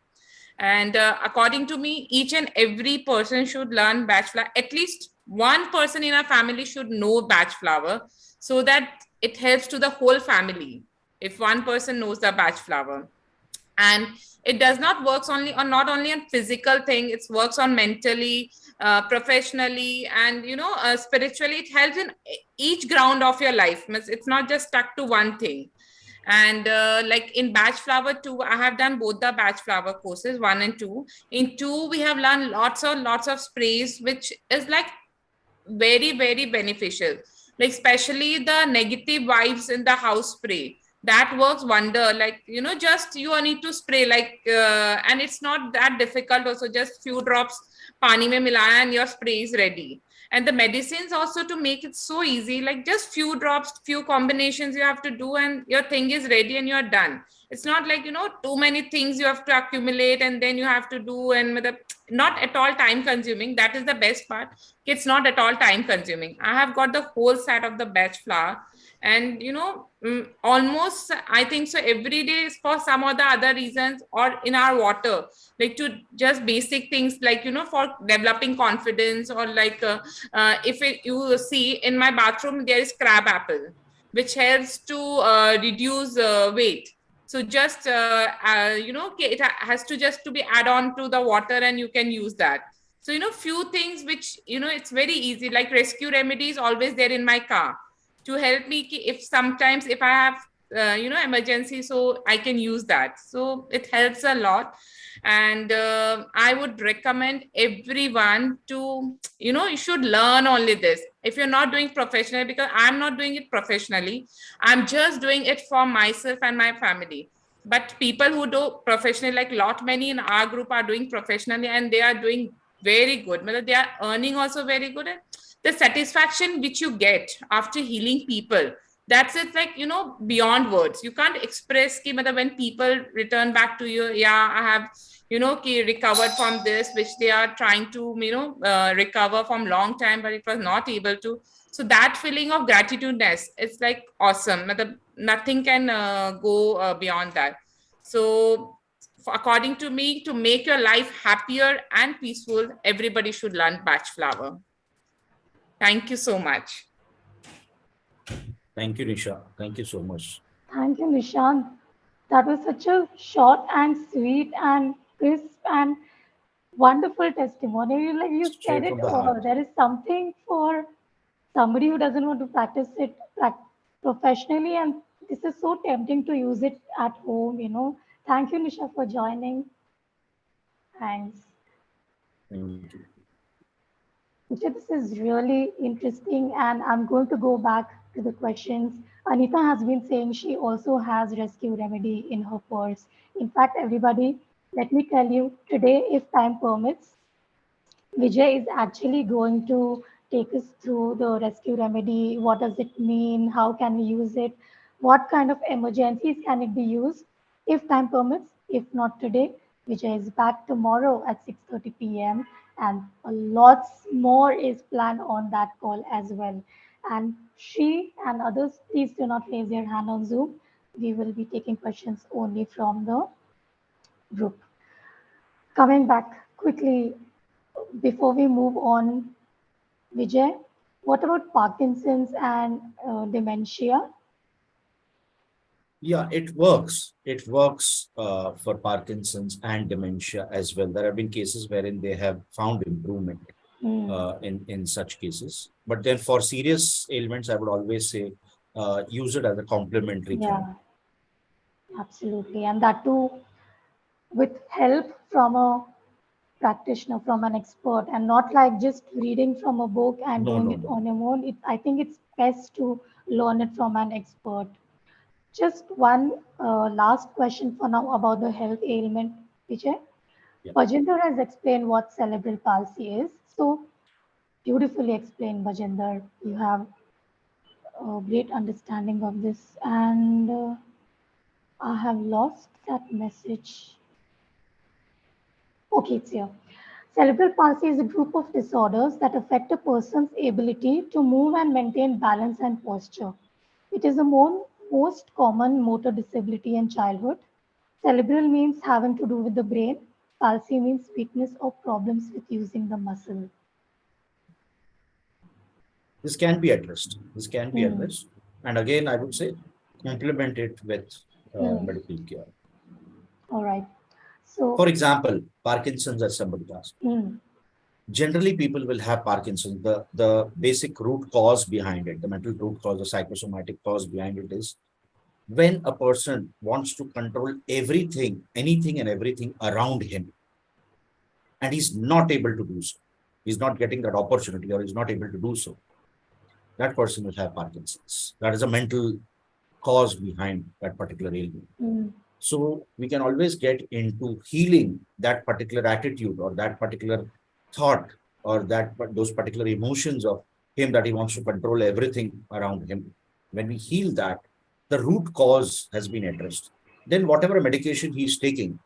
And according to me, each and every person should learn batch flower. At least one person in our family should know batch flower so that it helps to the whole family if one person knows the batch flower. And it does not works only on not only on physical thing, it works on mentally, professionally, and spiritually. It helps in each ground of your life. It's not just stuck to one thing. And like in batch flower 2, I have done both the batch flower courses 1 and 2. In 2 we have learned lots of sprays which is like very beneficial, like especially the negative vibes in the house spray that works wonder. Like just you need to spray and it's not that difficult also, just few drops pani mein milaya and your spray is ready. And the medicines also, to make it so easy, like just few drops, few combinations you have to do and your thing is ready and you're done. It's not like too many things you have to accumulate and then you have to do, and not at all time consuming. That is the best part. It's not at all time consuming. I have got the whole set of the batch flower And almost I think so every day is for some or the other reasons, or in our water, like to just basic things like for developing confidence, or like if you see in my bathroom there is crab apple, which helps to reduce weight. So just it has to just to be add on to the water, and you can use that. So few things which it's very easy, like rescue remedies always there in my car to help me if sometimes if I have emergency, so I can use that. So it helps a lot. And I would recommend everyone to you should learn only this if you're not doing professionally, because I'm not doing it professionally. I'm just doing it for myself and my family. But people who do professionally, like lot many in our group are doing professionally, and they are doing very good. They are earning also very good. And the satisfaction which you get after healing people, that's it, like beyond words. You can't express ki, when people return back to you, yeah, I have recovered from this, which they are trying to recover from long time, but it was not able to. So that feeling of gratitudeness, it's like awesome. Nothing can go beyond that. So according to me, to make your life happier and peaceful, everybody should learn Bach flower. Thank you so much. Thank you, Nisha. Thank you so much. Thank you, Nishant. That was such a short and sweet and crisp and wonderful testimony. Like you said Straight it from the all. heart. There is something for somebody who doesn't want to practice it professionally, and this is so tempting to use it at home. Thank you, Nisha, for joining. Thanks. Thank you. Nisha, this is really interesting, and I'm going to go back to the questions. Anita has been saying she also has rescue remedy in her purse. In fact, everybody, let me tell you, today, if time permits, Vijay is actually going to take us through the rescue remedy. What does it mean? How can we use it? What kind of emergencies can it be used? If time permits, if not today, Vijay is back tomorrow at 6:30 p.m. and a lots more is planned on that call as well. And she and others, please do not raise your hand on Zoom. We will be taking questions only from the group. Coming back quickly before we move on, Vijay, what about Parkinson's and dementia? Yeah, it works. It works for Parkinson's and dementia as well. There have been cases wherein they have found improvement in such cases. But then for serious ailments, I would always say use it as a complementary thing. Yeah, absolutely. And that too with help from a practitioner, from an expert, and not like just reading from a book and No, doing no, it no. on your own. I think it's best to learn it from an expert. Just one last question for now about the health ailment, Vijay. Yeah. Bajinder has explained what cerebral palsy is. So beautifully explained, Bajinder. You have a great understanding of this. And I have lost that message. Okay, it's here. Cerebral palsy is a group of disorders that affect a person's ability to move and maintain balance and posture. It is the most common motor disability in childhood. Cerebral means having to do with the brain. Palsy means weakness or problems with using the muscle. This can be addressed. This can be Hmm. addressed. And again, I would say complement it with Hmm. medical care. All right. So, For example, Parkinson's, as somebody asked. hmm. Generally, people will have Parkinson's. The basic root cause behind it, the mental root cause, the psychosomatic cause behind it is when a person wants to control everything, anything and everything around him, and he's not able to do so. He's not getting that opportunity or he's not able to do so. That person will have Parkinson's. That is a mental cause behind that particular ailment. Hmm. So we can always get into healing that particular attitude or that particular thought or that those particular emotions of him that he wants to control everything around him. When we heal that, the root cause has been addressed. Then whatever medication he's taking,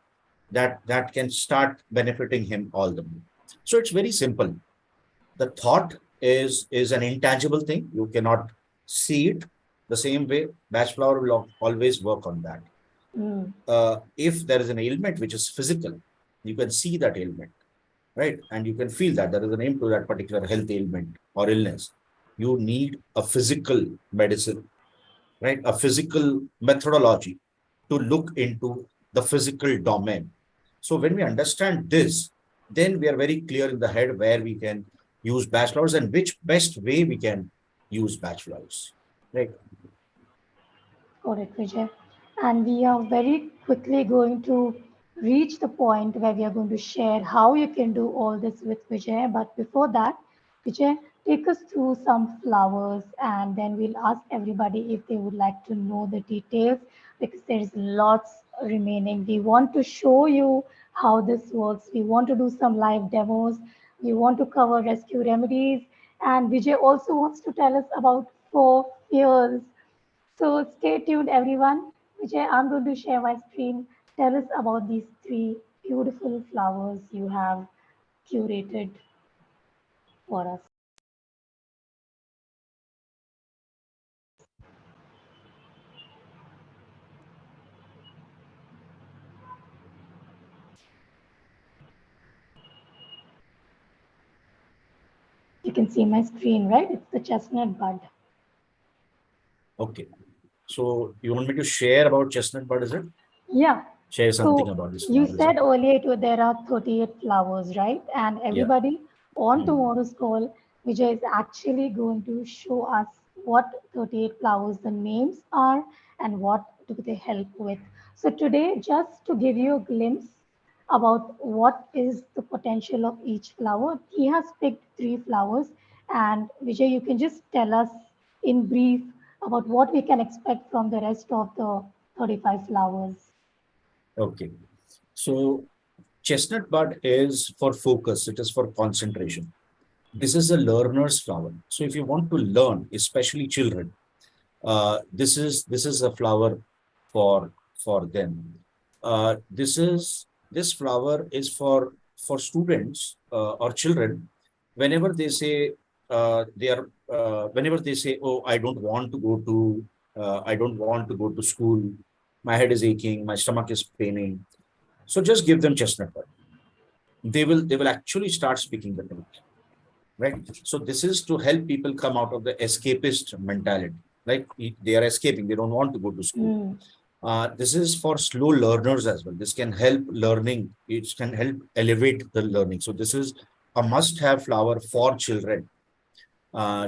that can start benefiting him all the more. So it's very simple. The thought is an intangible thing. You cannot see it. The same way, batch flower will always work on that. If there is an ailment which is physical, you can see that ailment, right? And you can feel that there is a name to that particular health ailment or illness. You need a physical medicine, right? A physical methodology to look into the physical domain. So when we understand this, then we are very clear in the head where we can use batch flowers and which best way we can use batch flowers, right? Got it, Vijay. And we are very quickly going to reach the point where we are going to share how you can do all this with Vijay. But before that, Vijay, take us through some flowers and then we'll ask everybody if they would like to know the details because there is lots remaining. We want to show you how this works. We want to do some live demos. We want to cover rescue remedies. And Vijay also wants to tell us about 4 fears. So stay tuned, everyone. Vijay, I'm going to share my screen. Tell us about these 3 beautiful flowers you have curated for us. You can see my screen, right? It's the chestnut bud. Okay. So you want me to share about chestnut bud, is it? Yeah. Share something So about this you flower, is said it? earlier there are 38 flowers, right? And Yeah. everybody on Mm. tomorrow's call, Vijay is actually going to show us what 38 flowers the names are and what do they help with. So today, just to give you a glimpse about what is the potential of each flower, he has picked 3 flowers. And Vijay, you can just tell us in brief about what we can expect from the rest of the 35 flowers. Okay. So chestnut bud is for focus, it is for concentration. This is a learner's flower. So if you want to learn, especially children, this is a flower for them. This flower is for students or children. Whenever they say whenever they say, "Oh, I don't want to go to school. My head is aching. My stomach is paining." So just give them chestnut bud. They will actually start speaking the truth, right? So this is to help people come out of the escapist mentality. Like they are escaping, they don't want to go to school. This is for slow learners as well. This can help learning. It can help elevate the learning. So this is a must-have flower for children.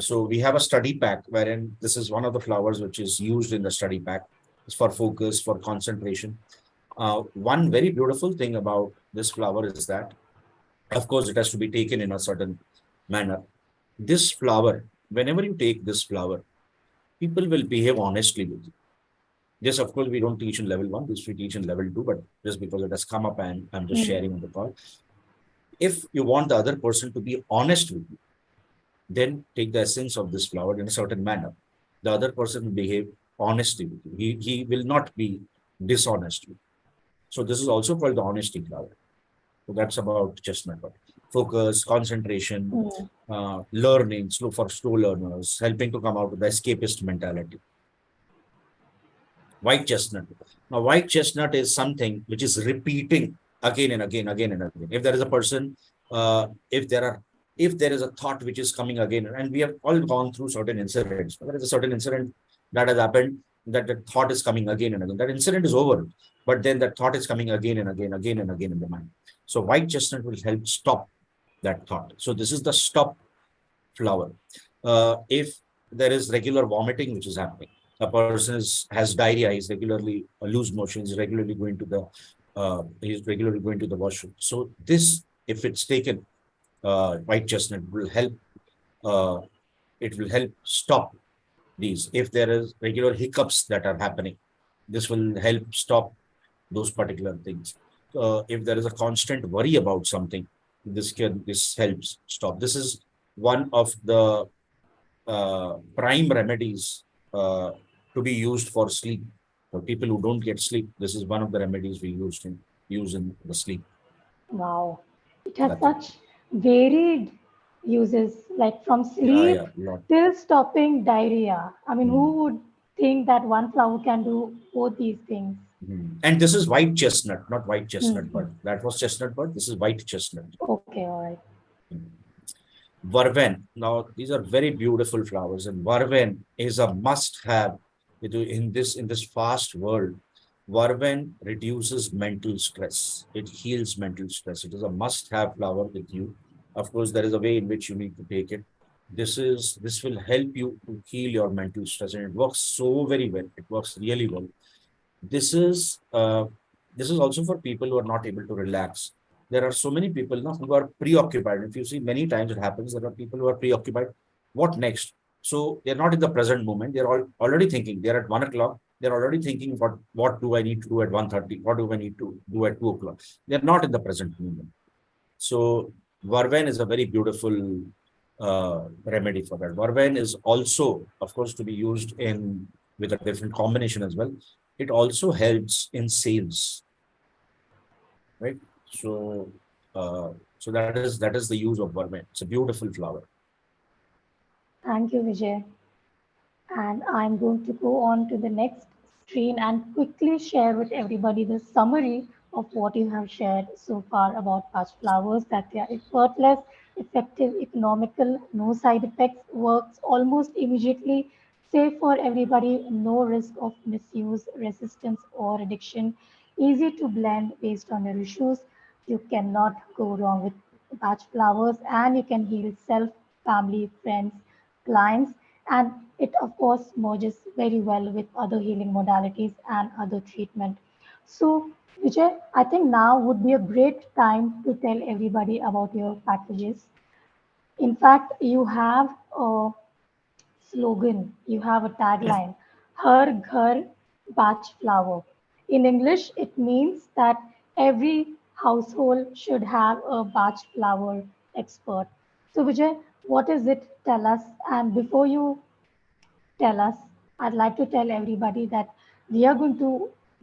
So we have a study pack wherein this is one of the flowers which is used in the study pack. It's for focus, for concentration. One very beautiful thing about this flower is that, of course, it has to be taken in a certain manner. This flower, whenever you take this flower, people will behave honestly with you. Yes, of course, we don't teach in level 1, this we teach in level 2, but just because it has come up and I'm just sharing on the call. If you want the other person to be honest with you, then take the essence of this flower in a certain manner. The other person will behave honestly with you. He will not be dishonest with you. So this is also called the honesty flower. So that's about chestnut bud. Focus, concentration, learning, for slow learners, helping to come out of the escapist mentality. White chestnut. Now, white chestnut is something which is repeating again and again, again and again. If there is a person, if there is a thought which is coming again, and we have all gone through certain incidents. There is a certain incident that has happened, that the thought is coming again and again. That incident is over, but then that thought is coming again and again, again and again in the mind. So white chestnut will help stop that thought. So this is the stop flower. If there is regular vomiting which is happening, a person has diarrhea, he's regularly loose motions, he's regularly going to the washroom. So this, if it's taken, white chestnut will help. Uh, it will help stop these. If there is regular hiccups that are happening, this will help stop those particular things. If there is a constant worry about something, this helps stop. This is one of the prime remedies to be used for sleep. For people who don't get sleep, this is one of the remedies we use in the sleep. Wow. It has That's it. such varied uses, like from Yeah, sleep yeah, lot. till stopping diarrhea. I mean, who would think that one flower can do both these things. And this is white chestnut, not white chestnut Mhm. bud. That was chestnut bud. This is white chestnut. Okay, all right. Vervain. Now, these are very beautiful flowers, and vervain is a must-have in this fast world. Vervain reduces mental stress. It heals mental stress. It is a must-have flower with you. Of course, there is a way in which you need to take it. This will help you to heal your mental stress, and it works so very well. It works really well. This is uh, this is also for people who are not able to relax. There are so many people now who are preoccupied. If you see, many times it happens, there are people who are preoccupied. What next? So they're not in the present moment. They're all already thinking. They're at 1 o'clock. They're already thinking, what do I need to do at 1:30? What do I need to do at 2 o'clock? They're not in the present moment. So vervain is a very beautiful remedy for that. Vervain is also, of course, to be used in with a different combination as well. It also helps in sales, right? So, so that is the use of vervain. It's a beautiful flower. Thank you, Vijay. And I'm going to go on to the next screen and quickly share with everybody the summary of what you have shared so far about patch flowers, that they are effortless, effective, economical, no side effects, works almost immediately, safe for everybody, no risk of misuse, resistance, or addiction, easy to blend based on your issues. You cannot go wrong with patch flowers, and you can heal self, family, friends, clients, and it of course merges very well with other healing modalities and other treatment. So Vijay, I think now would be a great time to tell everybody about your packages. In fact, you have a slogan, you have a tagline, Har Ghar Bach Flower. In English, it means that every household should have a Bach flower expert. So Vijay, what is it? Tell us. And before you tell us, I'd like to tell everybody that we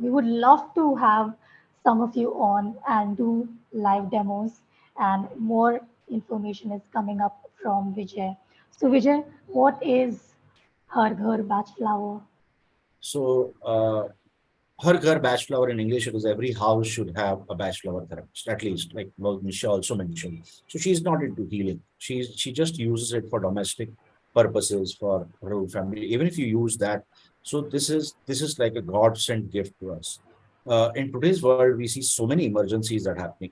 would love to have some of you on and do live demos, and more information is coming up from Vijay. So Vijay, what is Har Ghar Bach Flower? So, her ghar batch flower in English, it is every house should have a batch flower therapist, at least, like Nisha also mentioned. So she's not into healing. She just uses it for domestic purposes for her own family. Even if you use that, so this is like a God sent gift to us. In today's world, we see so many emergencies that happening.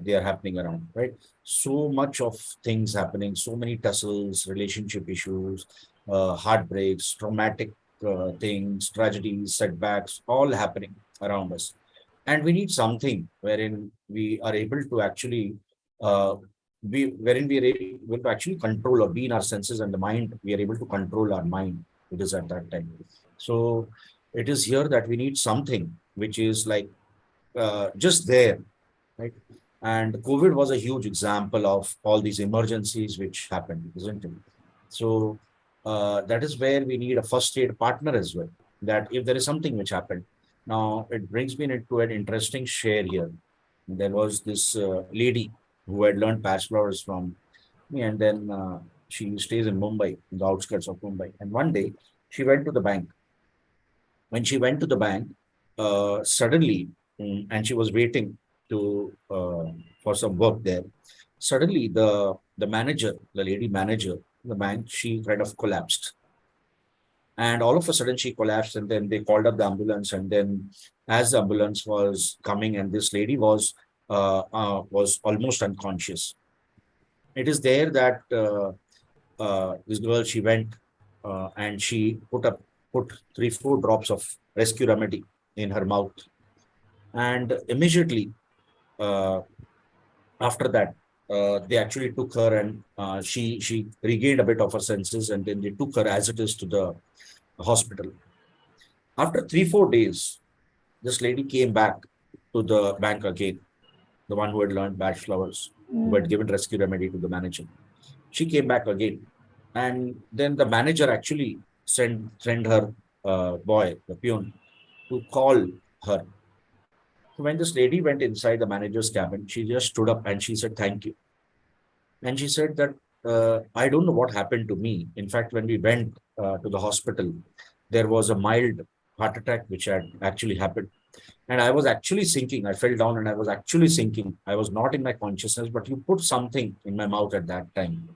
They are happening around, right? So much of things happening, so many tussles, relationship issues, heartbreaks, traumatic things, tragedies, setbacks, all happening around us. And we need something wherein we are able to actually, wherein we are able to actually control or be in our senses and the mind, we are able to control our mind. It is at that time. So it is here that we need something which is like just there, right? And COVID was a huge example of all these emergencies which happened, isn't it? So that is where we need a first aid partner as well. That if there is something which happened, now it brings me into an interesting share here. There was this lady who had learned patch flowers from me, and then she stays in Mumbai, in the outskirts of Mumbai. And one day she went to the bank. When she went to the bank, suddenly, and she was waiting to for some work there. Suddenly, the manager, the lady manager, in the bank, she kind of collapsed, and all of a sudden she collapsed. And then they called up the ambulance, and then as the ambulance was coming, and this lady was almost unconscious. It is there that this girl, she went and she put 3 4 drops of rescue remedy in her mouth, and immediately uh, after that they actually took her, and she regained a bit of her senses, and then they took her as it is to the hospital. After 3 4 days, this lady came back to the bank again, the one who had learned batch flowers, who had Mm. given rescue remedy to the manager. She came back again, and then the manager actually sent her boy, the peon, to call her. So when this lady went inside the manager's cabin, she just stood up and she said, "Thank you." And she said that, "I don't know what happened to me. In fact, when we went to the hospital, there was a mild heart attack which had actually happened. And I was actually sinking. I fell down and I was actually sinking. I was not in my consciousness, but you put something in my mouth at that time.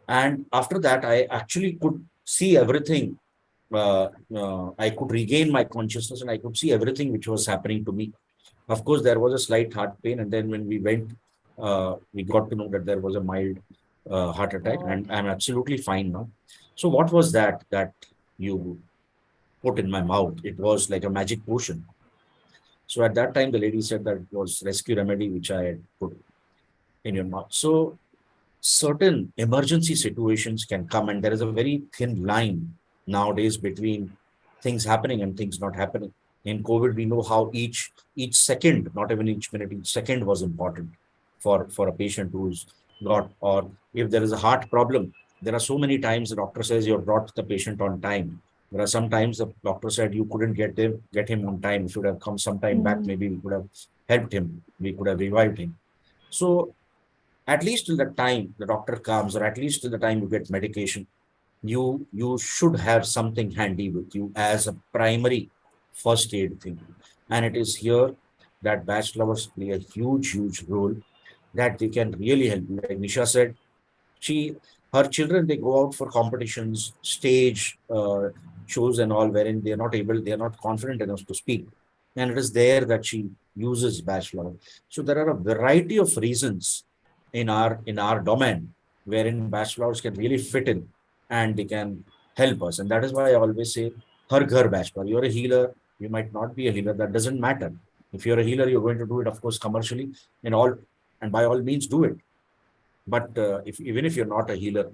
And after that, I actually could see everything. I could regain my consciousness and I could see everything which was happening to me. Of course, there was a slight heart pain. And then when we went, we got to know that there was a mild heart attack, and I'm absolutely fine now. So what was that you put in my mouth? It was like a magic potion. So at that time, the lady said that it was rescue remedy, which I had put in your mouth. So certain emergency situations can come, and there is a very thin line nowadays between things happening and things not happening. In COVID, we know how each second, not even each minute, each second was important for a patient who's got, or if there is a heart problem. There are so many times the doctor says you have brought the patient on time. There are sometimes the doctor said you couldn't get him on time. You should have come sometime back. Maybe we could have helped him. We could have revived him. So at least till the time the doctor comes, or at least till the time you get medication, you should have something handy with you as a primary first aid thing. And it is here that batch lovers play a huge role, that they can really help you. Like Nisha said, her children, they go out for competitions, stage shows and all, wherein they are not confident enough to speak. And it is there that she uses batch lover. So there are a variety of reasons in our domain wherein batch flowers can really fit in, and they can help us. And that is why I always say, Har Ghar batch flower. You're a healer, you might not be a healer, that doesn't matter. If you're a healer, you're going to do it, of course, commercially, and by all means do it. But even if you're not a healer,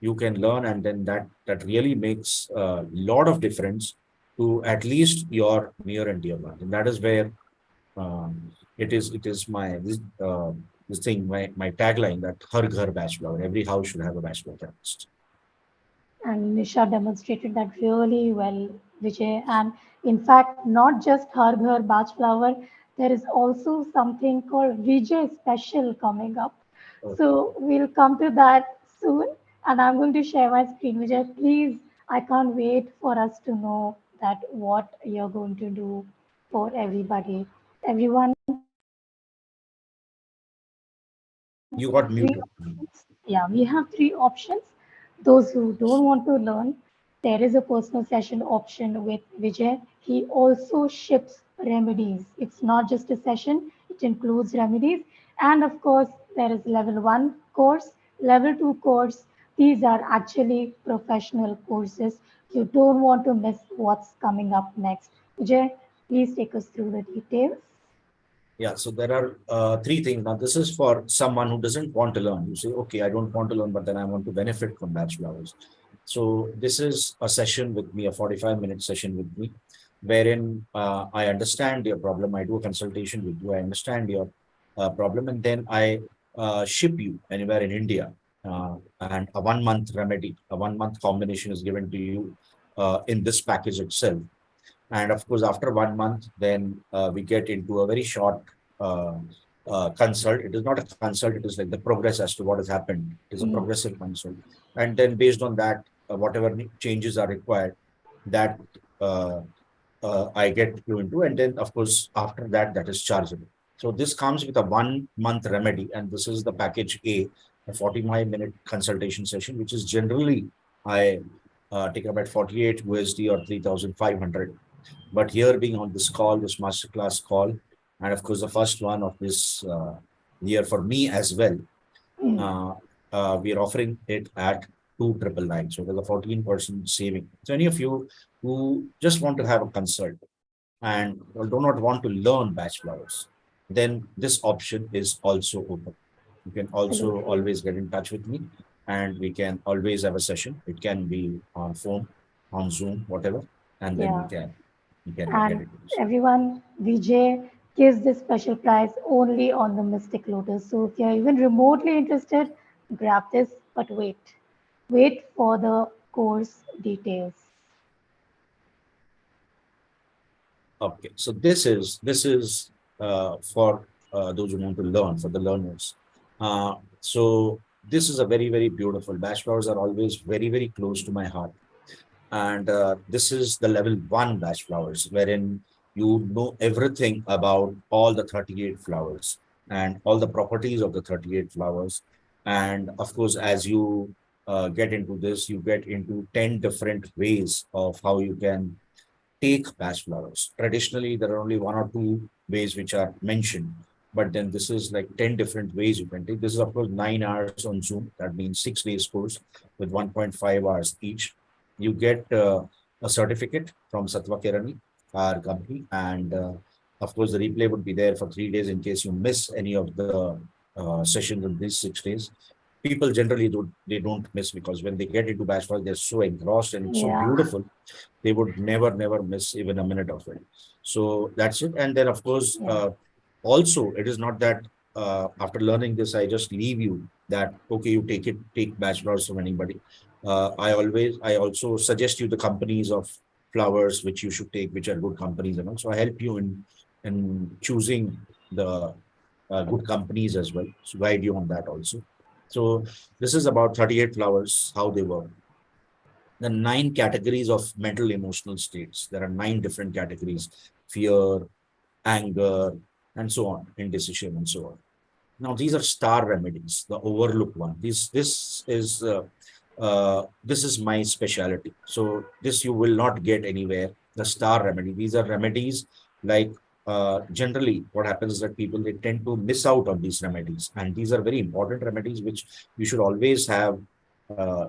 you can learn, and then that really makes a lot of difference to at least your near and dear one. And that is where it is this thing, my tagline, that Har Ghar batch flower. Every house should have a batch flower therapist. And Nisha demonstrated that really well, Vijay. And in fact, not just Har Ghar Batch Flower, there is also something called Vijay Special coming up. So we'll come to that soon. And I'm going to share my screen. Vijay, please, I can't wait for us to know that what you're going to do for everybody. Everyone, You got three muted. options. Yeah, we have three options. Those who don't want to learn, there is a personal session option with Vijay. He also ships remedies. It's not just a session, it includes remedies. And of course, there is level one course, level two course. These are actually professional courses. You don't want to miss what's coming up next. Vijay, please take us through the details. Yeah, so there are three things. Now, this is for someone who doesn't want to learn. You say, okay, I don't want to learn, but then I want to benefit from batch flowers. So this is a session with me, a 45-minute session with me, wherein I understand your problem. I do a consultation with you. I understand your problem, and then I ship you anywhere in India. And a 1 month remedy, a 1 month combination is given to you in this package itself. And of course, after 1 month, then we get into a very short consult. It is not a consult, it is like the progress as to what has happened. It is a progressive consult. And then based on that, whatever changes are required, that I get you into. And then, of course, after that, that is chargeable. So this comes with a 1 month remedy. And this is the package a 45-minute consultation session, which is generally, I take about 48 USD or 3,500. But here, being on this call, this masterclass call, and of course the first one of this year for me as well, we are offering it at 2,999. So there's a 14% saving. So any of you who just want to have a consult and do not want to learn batch flowers, then this option is also open. You can also always get in touch with me, and we can always have a session. It can be on phone, on Zoom, whatever, and then we can get And it. everyone, Vijay gives this special prize only on the Mystic Lotus. So if you're even remotely interested, grab this, but wait. Wait for the course details. Okay, so this is for those who want to learn, for the learners. So this is a very beautiful. Batch flowers are always very close to my heart. And this is the level 1 batch flowers, wherein you know everything about all the 38 flowers and all the properties of the 38 flowers. And of course, as you get into this, you get into 10 different ways of how you can take batch flowers. Traditionally, there are only 1 or 2 ways which are mentioned, but then this is like 10 different ways you can take. This is, of course, 9 hours on Zoom. That means 6 days course with 1.5 hours each. You get a certificate from Satva Kirani, our company, and of course, the replay would be there for 3 days in case you miss any of the sessions in these 6 days. People generally don't miss, because when they get into batch flowers, they're so engrossed and it's so Yeah. beautiful, they would never miss even a minute of it. So that's it. And then, of course, Yeah. also, it is not that after learning this, I just leave you that, okay, you take batch flowers from anybody. I also suggest you the companies of flowers which you should take, which are good companies. And also I help you in choosing the good companies as well. So guide you on that also. So this is about 38 flowers, how they work. The 9 categories of mental emotional states. There are 9 different categories: fear, anger, and so on, indecision, and so on. Now, these are star remedies, the overlooked one. This is my specialty. So this you will not get anywhere. The star remedy. These are remedies like generally what happens is that people, they tend to miss out on these remedies, and these are very important remedies which you should always have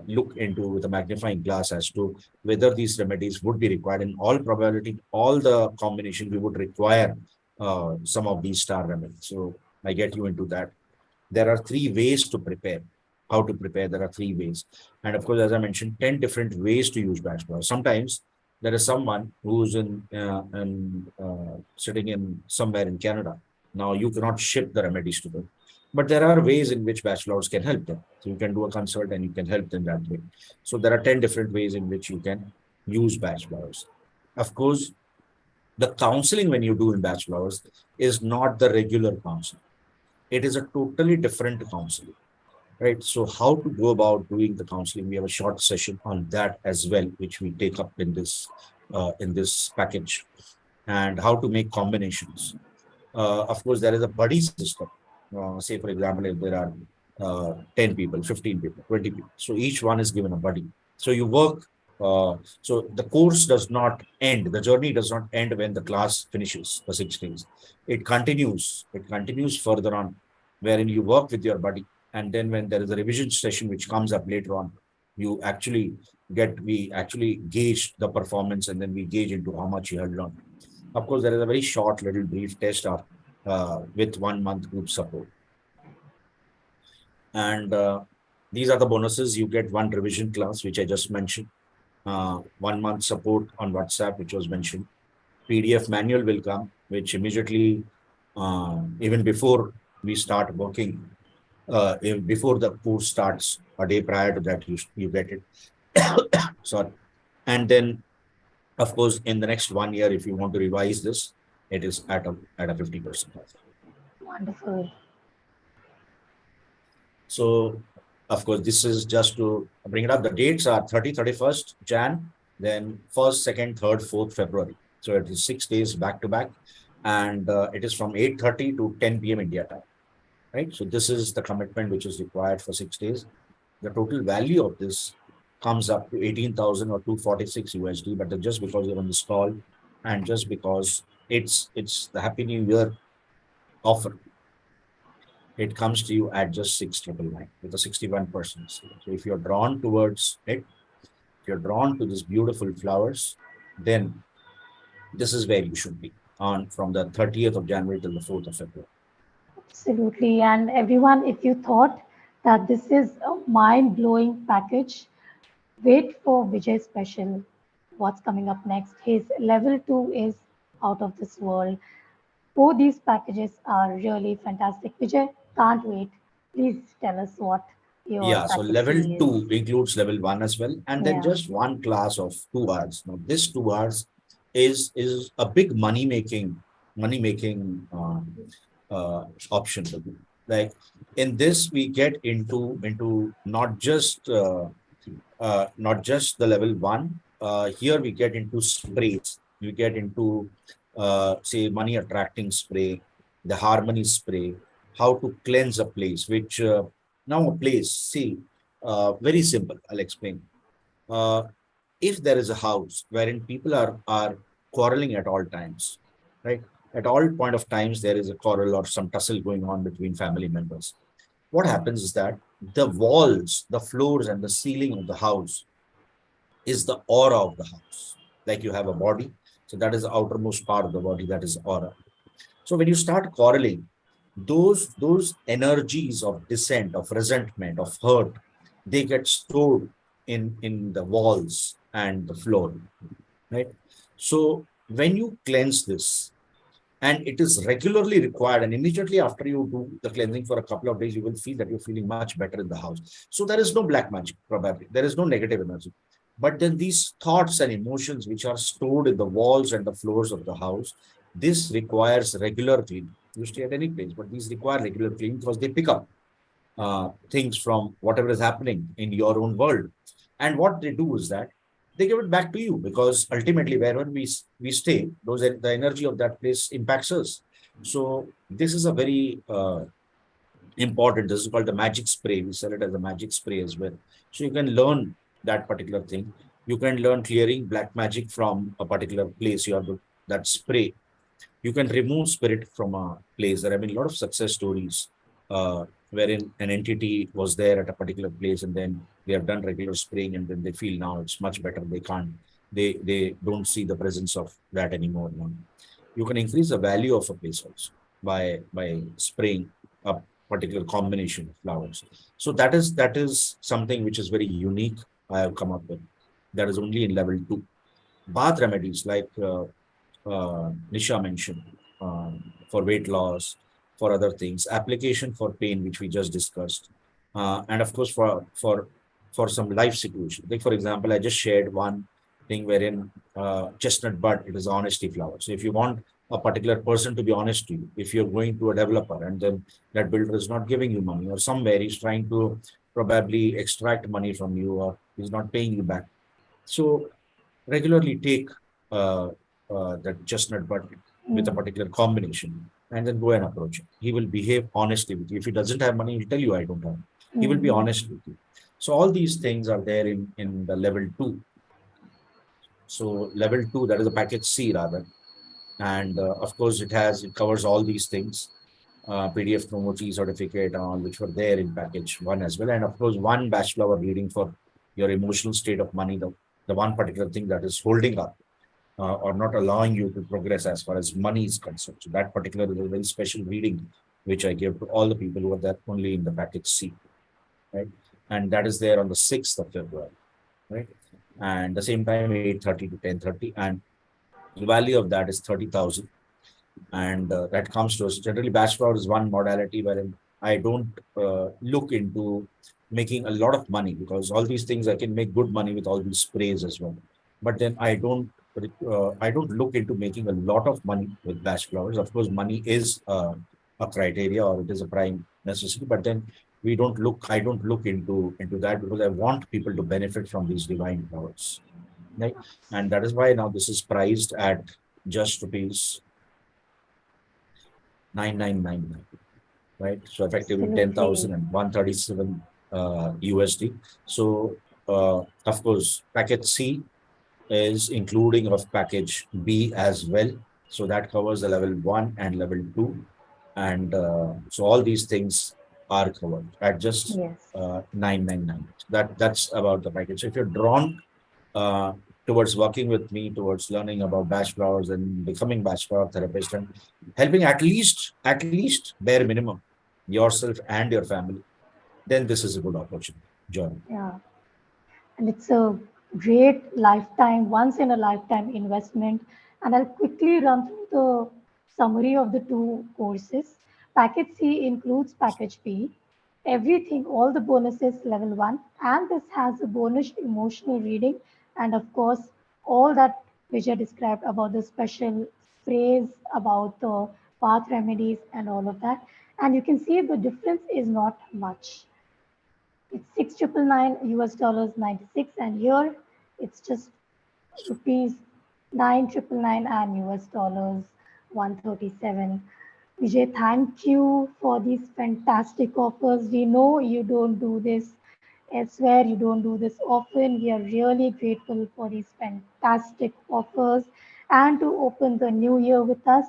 look into with a magnifying glass as to whether these remedies would be required. In all probability, all the combination we would require some of these star remedies. So I get you into that. There are 3 ways to prepare. How to prepare? There are 3 ways. And of course, as I mentioned, 10 different ways to use batch flowers. Sometimes there is someone who's sitting in somewhere in Canada. Now, you cannot ship the remedies to them. But there are ways in which batch flowers can help them. So you can do a consult and you can help them that way. So there are 10 different ways in which you can use batch flowers. Of course, the counseling when you do in batch flowers is not the regular counseling. It is a totally different counseling, right? So how to go about doing the counseling? We have a short session on that as well, which we take up in this package, and how to make combinations. Of course, there is a buddy system. Say, for example, if there are 10 people, 15 people, 20 people, so each one is given a buddy. So you work. So the course does not end. The journey does not end when the class finishes for 6 days. It continues. It continues further on, wherein you work with your buddy, and then when there is a revision session which comes up later on, we actually gauge the performance, and then we gauge into how much you have learned. Of course, there is a very short little brief test of with 1 month group support. And these are the bonuses. You get 1 revision class, which I just mentioned, 1 month support on WhatsApp, which was mentioned. PDF manual will come, which immediately, even before we start working, before the course starts, a day prior to that, you get it. Sorry. And then, of course, in the next 1 year, if you want to revise this, it is at a 50% off. Wonderful. So, of course, this is just to bring it up. The dates are 30, 31st Jan, then 1st, 2nd, 3rd, 4th February. So it is 6 days back to back, and it is from 8:30 to 10 p.m. India time, right? So this is the commitment which is required for 6 days. The total value of this comes up to 18,000 or 246 USD, but just because you're on this call, and just because it's the Happy New Year offer, it comes to you at just 6,999 with a 61%. So if you're drawn towards it, if you're drawn to these beautiful flowers, then this is where you should be on from the 30th of January till the 4th of February. Absolutely. And everyone, if you thought that this is a mind-blowing package, wait for Vijay's special. What's coming up next? His level 2 is out of this world. Both these packages are really fantastic. Vijay, can't wait. Please tell us what your Yeah, so package level C is. 2 includes level 1 as well, and then Yeah. just 1 class of 2 hours. Now, this 2 hours is a big money making option for you. Like in this, we get into not just the level 1 here we get into sprays. We get into, say, money attracting spray, the harmony spray, how to cleanse a place, which now a place, see, very simple. I'll explain. Uh, if there is a house wherein people are quarreling at all times, right? At all point of times, there is a quarrel or some tussle going on between family members. What happens is that the walls, the floors, and the ceiling of the house is the aura of the house. Like you have a body, so that is the outermost part of the body, that is aura. So when you start quarreling, those energies of dissent, of resentment, of hurt, they get stored in the walls and the floor, right? So when you cleanse this, and it is regularly required, and immediately after you do the cleansing for a couple of days, you will feel that you're feeling much better in the house. So there is no black magic, probably there is no negative energy, but then these thoughts and emotions which are stored in the walls and the floors of the house, this requires regular cleaning. You stay at any place, but these require regular cleaning because they pick up things from whatever is happening in your own world. And what they do is that they give it back to you, because ultimately wherever we stay, the energy of that place impacts us. So this is a very important. This is called the magic spray. We sell it as a magic spray as well. So you can learn that particular thing. You can learn clearing black magic from a particular place. You have that spray. You can remove spirit from a place. There have been a lot of success stories wherein an entity was there at a particular place, and then they have done regular spraying, and then they feel now it's much better. They don't see the presence of that anymore. Now. You can increase the value of a place also by spraying a particular combination of flowers. So that is something which is very unique. I have come up with. That is only in level 2. Bath remedies like Nisha mentioned, for weight loss, for other things, application for pain, which we just discussed, and of course for some life situations. Like for example, I just shared one thing wherein chestnut bud, it is honesty flower. So if you want a particular person to be honest to you, if you're going to a developer and then that builder is not giving you money, or somewhere he's trying to probably extract money from you, or he's not paying you back. So regularly take that chestnut bud with a particular combination, and then go and approach him. He will behave honestly with you. If he doesn't have money, he'll tell you, I don't have. He will be honest with you. So all these things are there in the level 2. So level 2, that is a package C rather. And of course, it covers all these things, PDF promote certificate and all, which were there in package 1 as well. And of course, one batch flower reading for your emotional state of money, the one particular thing that is holding up or not allowing you to progress as far as money is concerned. So that particular is a very special reading, which I give to all the people who are there only in the package C, right? And that is there on the 6th of February, right? And the same time, 8:30 to 10:30, and the value of that is 30,000. And that comes to us. Generally, batch flower is one modality wherein I don't look into making a lot of money, because all these things I can make good money with all these sprays as well. But then I don't look into making a lot of money with batch flowers. Of course, money is a criteria, or it is a prime necessity. But then I don't look into that, because I want people to benefit from these divine flowers, right? And that is why now this is priced at just rupees 9999, right? So effectively Absolutely. 10,137 USD. So of course, package C is including of package B as well. So that covers the level 1 and level 2. And so all these things are covered at just Yes. 999. That's about the package. So if you're drawn uh, towards working with me, towards learning about batch flowers and becoming batch flower therapist, and helping at least bare minimum yourself and your family, then this is a good opportunity. Join. Yeah. And it's a great lifetime, once in a lifetime investment. And I'll quickly run through the summary of the two courses. Package C includes package B, everything, all the bonuses level 1, and this has a bonus emotional reading, and of course, all that Vijay described about the special sprays, about the bath remedies, and all of that. And you can see the difference is not much. It's 6,999 US dollars 96, and here it's just rupees 9,999 and US dollars 137. Vijay, thank you for these fantastic offers. We know you don't do this elsewhere, you don't do this often. We are really grateful for these fantastic offers and to open the new year with us.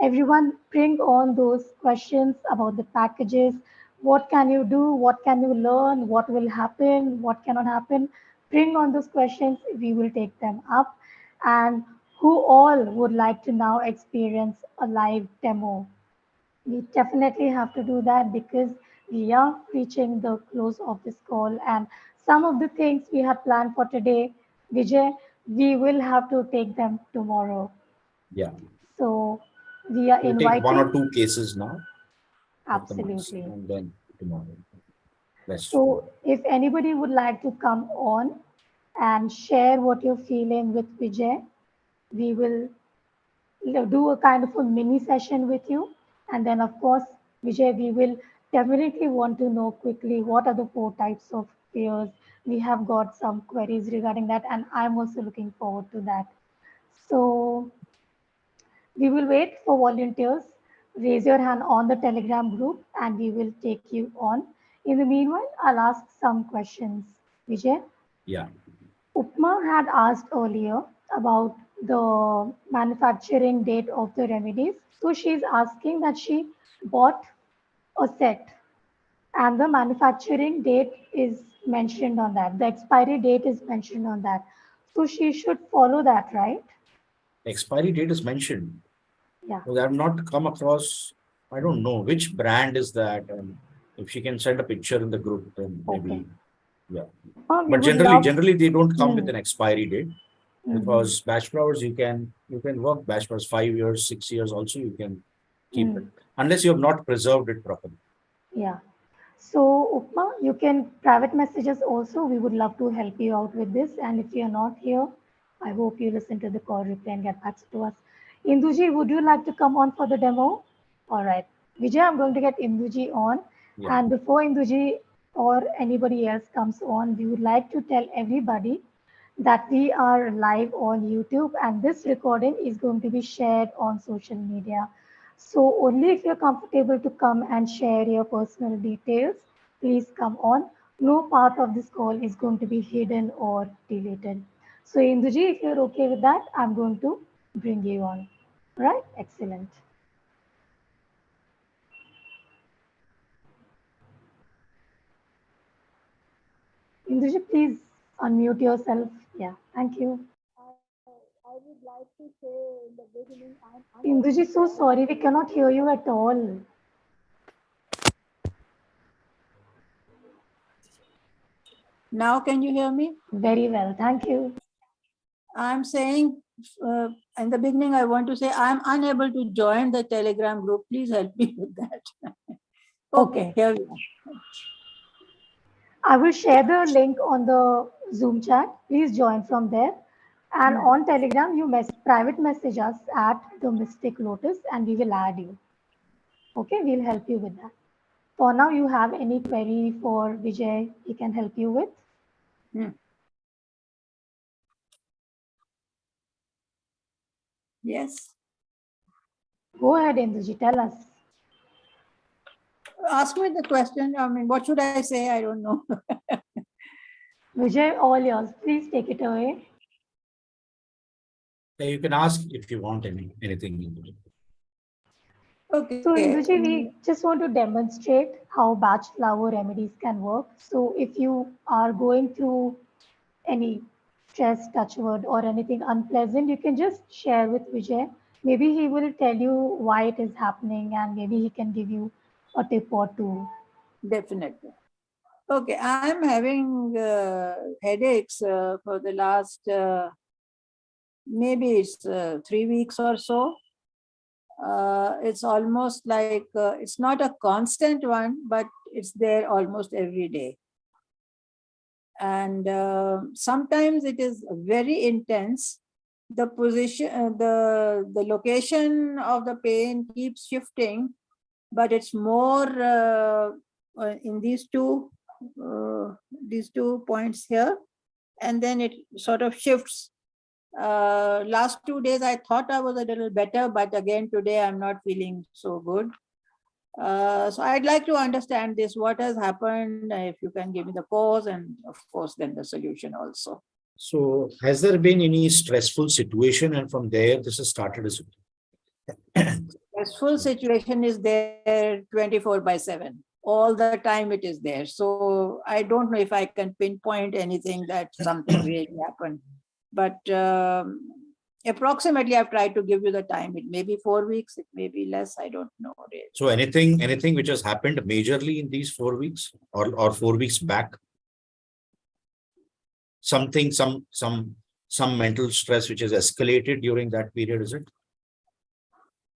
Everyone, bring on those questions about the packages. What can you do? What can you learn? What will happen? What cannot happen? Bring on those questions. We will take them up. And who all would like to now experience a live demo? We definitely have to do that because we are reaching the close of this call. And some of the things we had planned for today, Vijay, we will have to take them tomorrow. Yeah. So we are We'll take one or inviting, two cases now of the months absolutely. and then tomorrow. Let's So if anybody would like to come on and share what you're feeling with Vijay, we will do a kind of a mini session with you. And then, of course, Vijay, we will definitely want to know quickly what are the four types of fears. We have got some queries regarding that, and I'm also looking forward to that. So, we will wait for volunteers. Raise your hand on the Telegram group, and we will take you on. In the meanwhile, I'll ask some questions. Vijay? yeah. Upma had asked earlier about the manufacturing date of the remedies. So she's asking that she bought a set and the manufacturing date is mentioned on that. The expiry date is mentioned on that. So she should follow that, right? Expiry date is mentioned. Yeah. Well, I've not come across, I don't know which brand is that. And if she can send a picture in the group, then Okay. maybe, yeah. We But would generally, love. generally they don't come with Hmm. an expiry date Hmm. because batch flowers you can work batch flowers 5 years, 6 years also you can keep Hmm. it unless you have not preserved it properly. Yeah. So, Upma, you can private messages also. We would love to help you out with this. And if you're not here, I hope you listen to the call replay and get back to us. Induji, would you like to come on for the demo? All right. Vijay, I'm going to get Induji on. Yeah. And before Induji or anybody else comes on, we would like to tell everybody that we are live on YouTube and this recording is going to be shared on social media. So only if you're comfortable to come and share your personal details, please come on. No part of this call is going to be hidden or deleted. So Induji, if you're okay with that, I'm going to bring you on. Right? Excellent. Induji, please unmute yourself. Yeah, thank you. Induji, so sorry, we cannot hear you at all. Now, can you hear me? Very well, thank you. I'm saying in the beginning, I want to say I'm unable to join the Telegram group. Please help me with that. Okay, here we are. I will share the link on the Zoom chat. Please join from there. And on Telegram, you private message us at the Mystic Lotus and we will add you. Okay, we'll help you with that. For now, you have any query for Vijay he can help you with? Yes. Go ahead, Induji, tell us. Ask me the question. I mean, what should I say? I don't know. Vijay, all yours. Please take it away. You can ask if you want anything. Okay. So, Induji, we just want to demonstrate how batch flower remedies can work. So, if you are going through any stress, touchword, or anything unpleasant, you can just share with Vijay. Maybe he will tell you why it is happening and maybe he can give you a tip or two. Definitely. Okay, I'm having headaches for the last maybe it's 3 weeks or so. It's almost like it's not a constant one, but it's there almost every day. And sometimes it is very intense. The position, the location of the pain keeps shifting, but it's more in these two points here, and then it sort of shifts Last 2 days, I thought I was a little better, but again, today I'm not feeling so good. So I'd like to understand this, what has happened, if you can give me the cause and of course then the solution also. So has there been any stressful situation, and from there this has started as Stressful situation is there 24/7. All the time it is there. So I don't know if I can pinpoint anything that something really happened. But approximately I've tried to give you the time. It may be 4 weeks, it may be less. I don't know really. So anything which has happened majorly in these 4 weeks or 4 weeks back? Something, some mental stress which has escalated during that period, is it?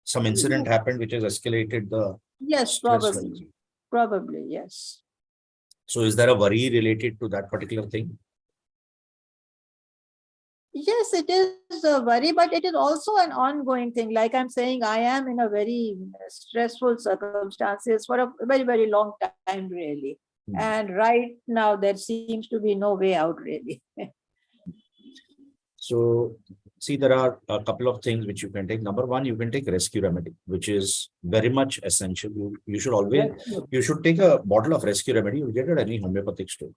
Some incident happened which has escalated the Yes, stress probably. level. Probably, yes. So is there a worry related to that particular thing? Yes, it is a worry, but it is also an ongoing thing. Like I'm saying, I am in a very stressful circumstances for a very, very long time, really. And right now, there seems to be no way out, really. So, see, there are a couple of things which you can take. Number one, you can take rescue remedy, which is very much essential. You should always, you should take a bottle of rescue remedy. You'll get it at any homeopathic store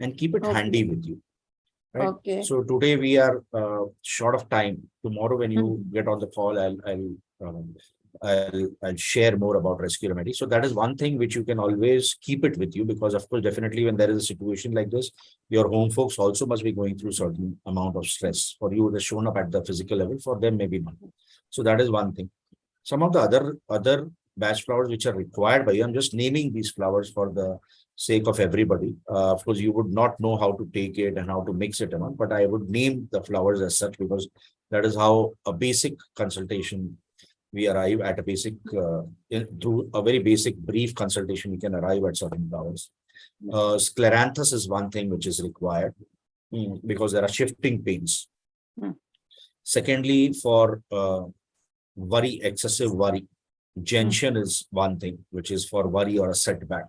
and keep it handy with you. Right? Okay. So today we are short of time. Tomorrow, when you get on the call, I'll share more about rescue remedy. So that is one thing which you can always keep it with you, because of course, definitely when there is a situation like this, your home folks also must be going through certain amount of stress. For you, it has shown up at the physical level. For them, maybe not. So that is one thing. Some of the other batch flowers which are required by you, I'm just naming these flowers for the sake of everybody. Of course, you would not know how to take it and how to mix it among, but I would name the flowers as such, because that is how a basic consultation, we arrive at a basic, through a very basic brief consultation, we can arrive at certain flowers. Scleranthus is one thing which is required because there are shifting pains. Secondly, for worry, excessive worry, gentian is one thing which is for worry or a setback.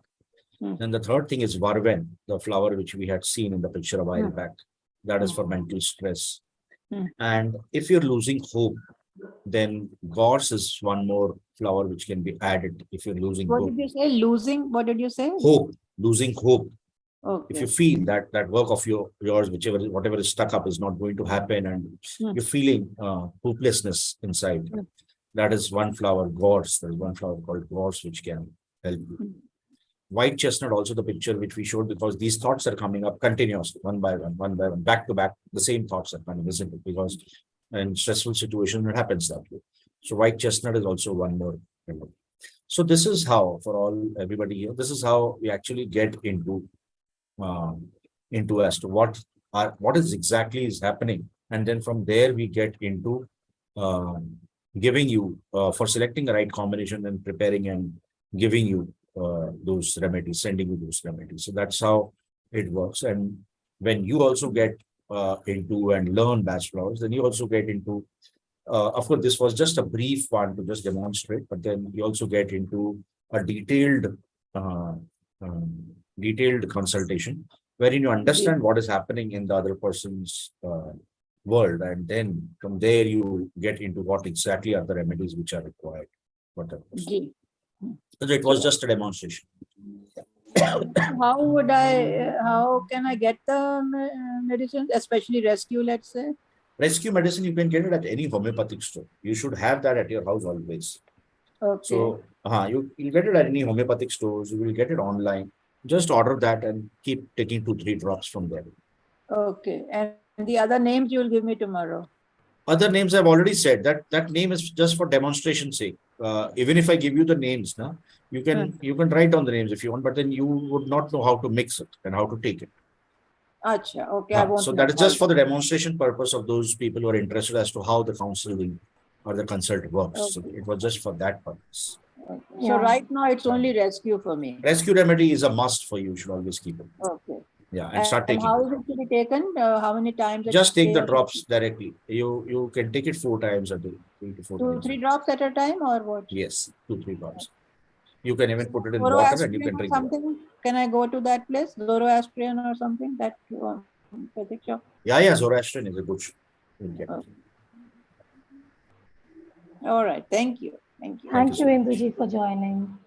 Then the third thing is verven, the flower which we had seen in the picture a while back. That is for mental stress. And if you're losing hope, then gorse is one more flower which can be added if you're losing hope. What did you say? Losing? What did you say? Hope, losing hope. Okay. If you feel that work of yours, whatever is stuck up is not going to happen, and you're feeling hopelessness inside, that is one flower, gorse. There is one flower called gorse which can help you. White chestnut, also the picture which we showed, because these thoughts are coming up continuously, one by one, back to back. The same thoughts are coming, isn't it? Because in stressful situation, it happens that way. So white chestnut is also one more. So this is how, for everybody here, this is how we actually get into as to what is exactly is happening, and then from there we get into giving you for selecting the right combination and preparing and giving you those remedies, sending you those remedies. So that's how it works. And when you also get into and learn batch flowers, then you also get into, of course, this was just a brief one to just demonstrate, but then you also get into a detailed consultation wherein you understand what is happening in the other person's world, and then from there you get into what exactly are the remedies which are required. So it was just a demonstration. How can I get the medicine, especially rescue, let's say? Rescue medicine, you can get it at any homeopathic store. You should have that at your house always. Okay. So you get it at any homeopathic stores. You will get it online. Just order that and keep taking 2-3 drops from there. Okay. And the other names you will give me tomorrow. Other names I've already said. That name is just for demonstration's sake. Even if I give you the names, you can write down the names if you want, but then you would not know how to mix it and how to take it. Achha, okay. I won't so that is just for the demonstration purpose of those people who are interested as to how the counseling or the consult works. Okay. So it was just for that purpose. Okay. So right now it's only rescue for me. Rescue remedy is a must for you. You should always keep it. Okay. Yeah, and start taking. How is it to be taken? How many times? Just take the drops directly. You can take it 4 times a day. 3 to 4 times. 2-3 drops at a time, or what? Yes, 2-3 drops. You can even put it in water and you can drink something. Can I go to that place, Zoroastrian or something? That Yeah, Zoroastrian is a good. You'll get it. All right. Thank you. Thank you. Thank you, so much. Induji, for joining.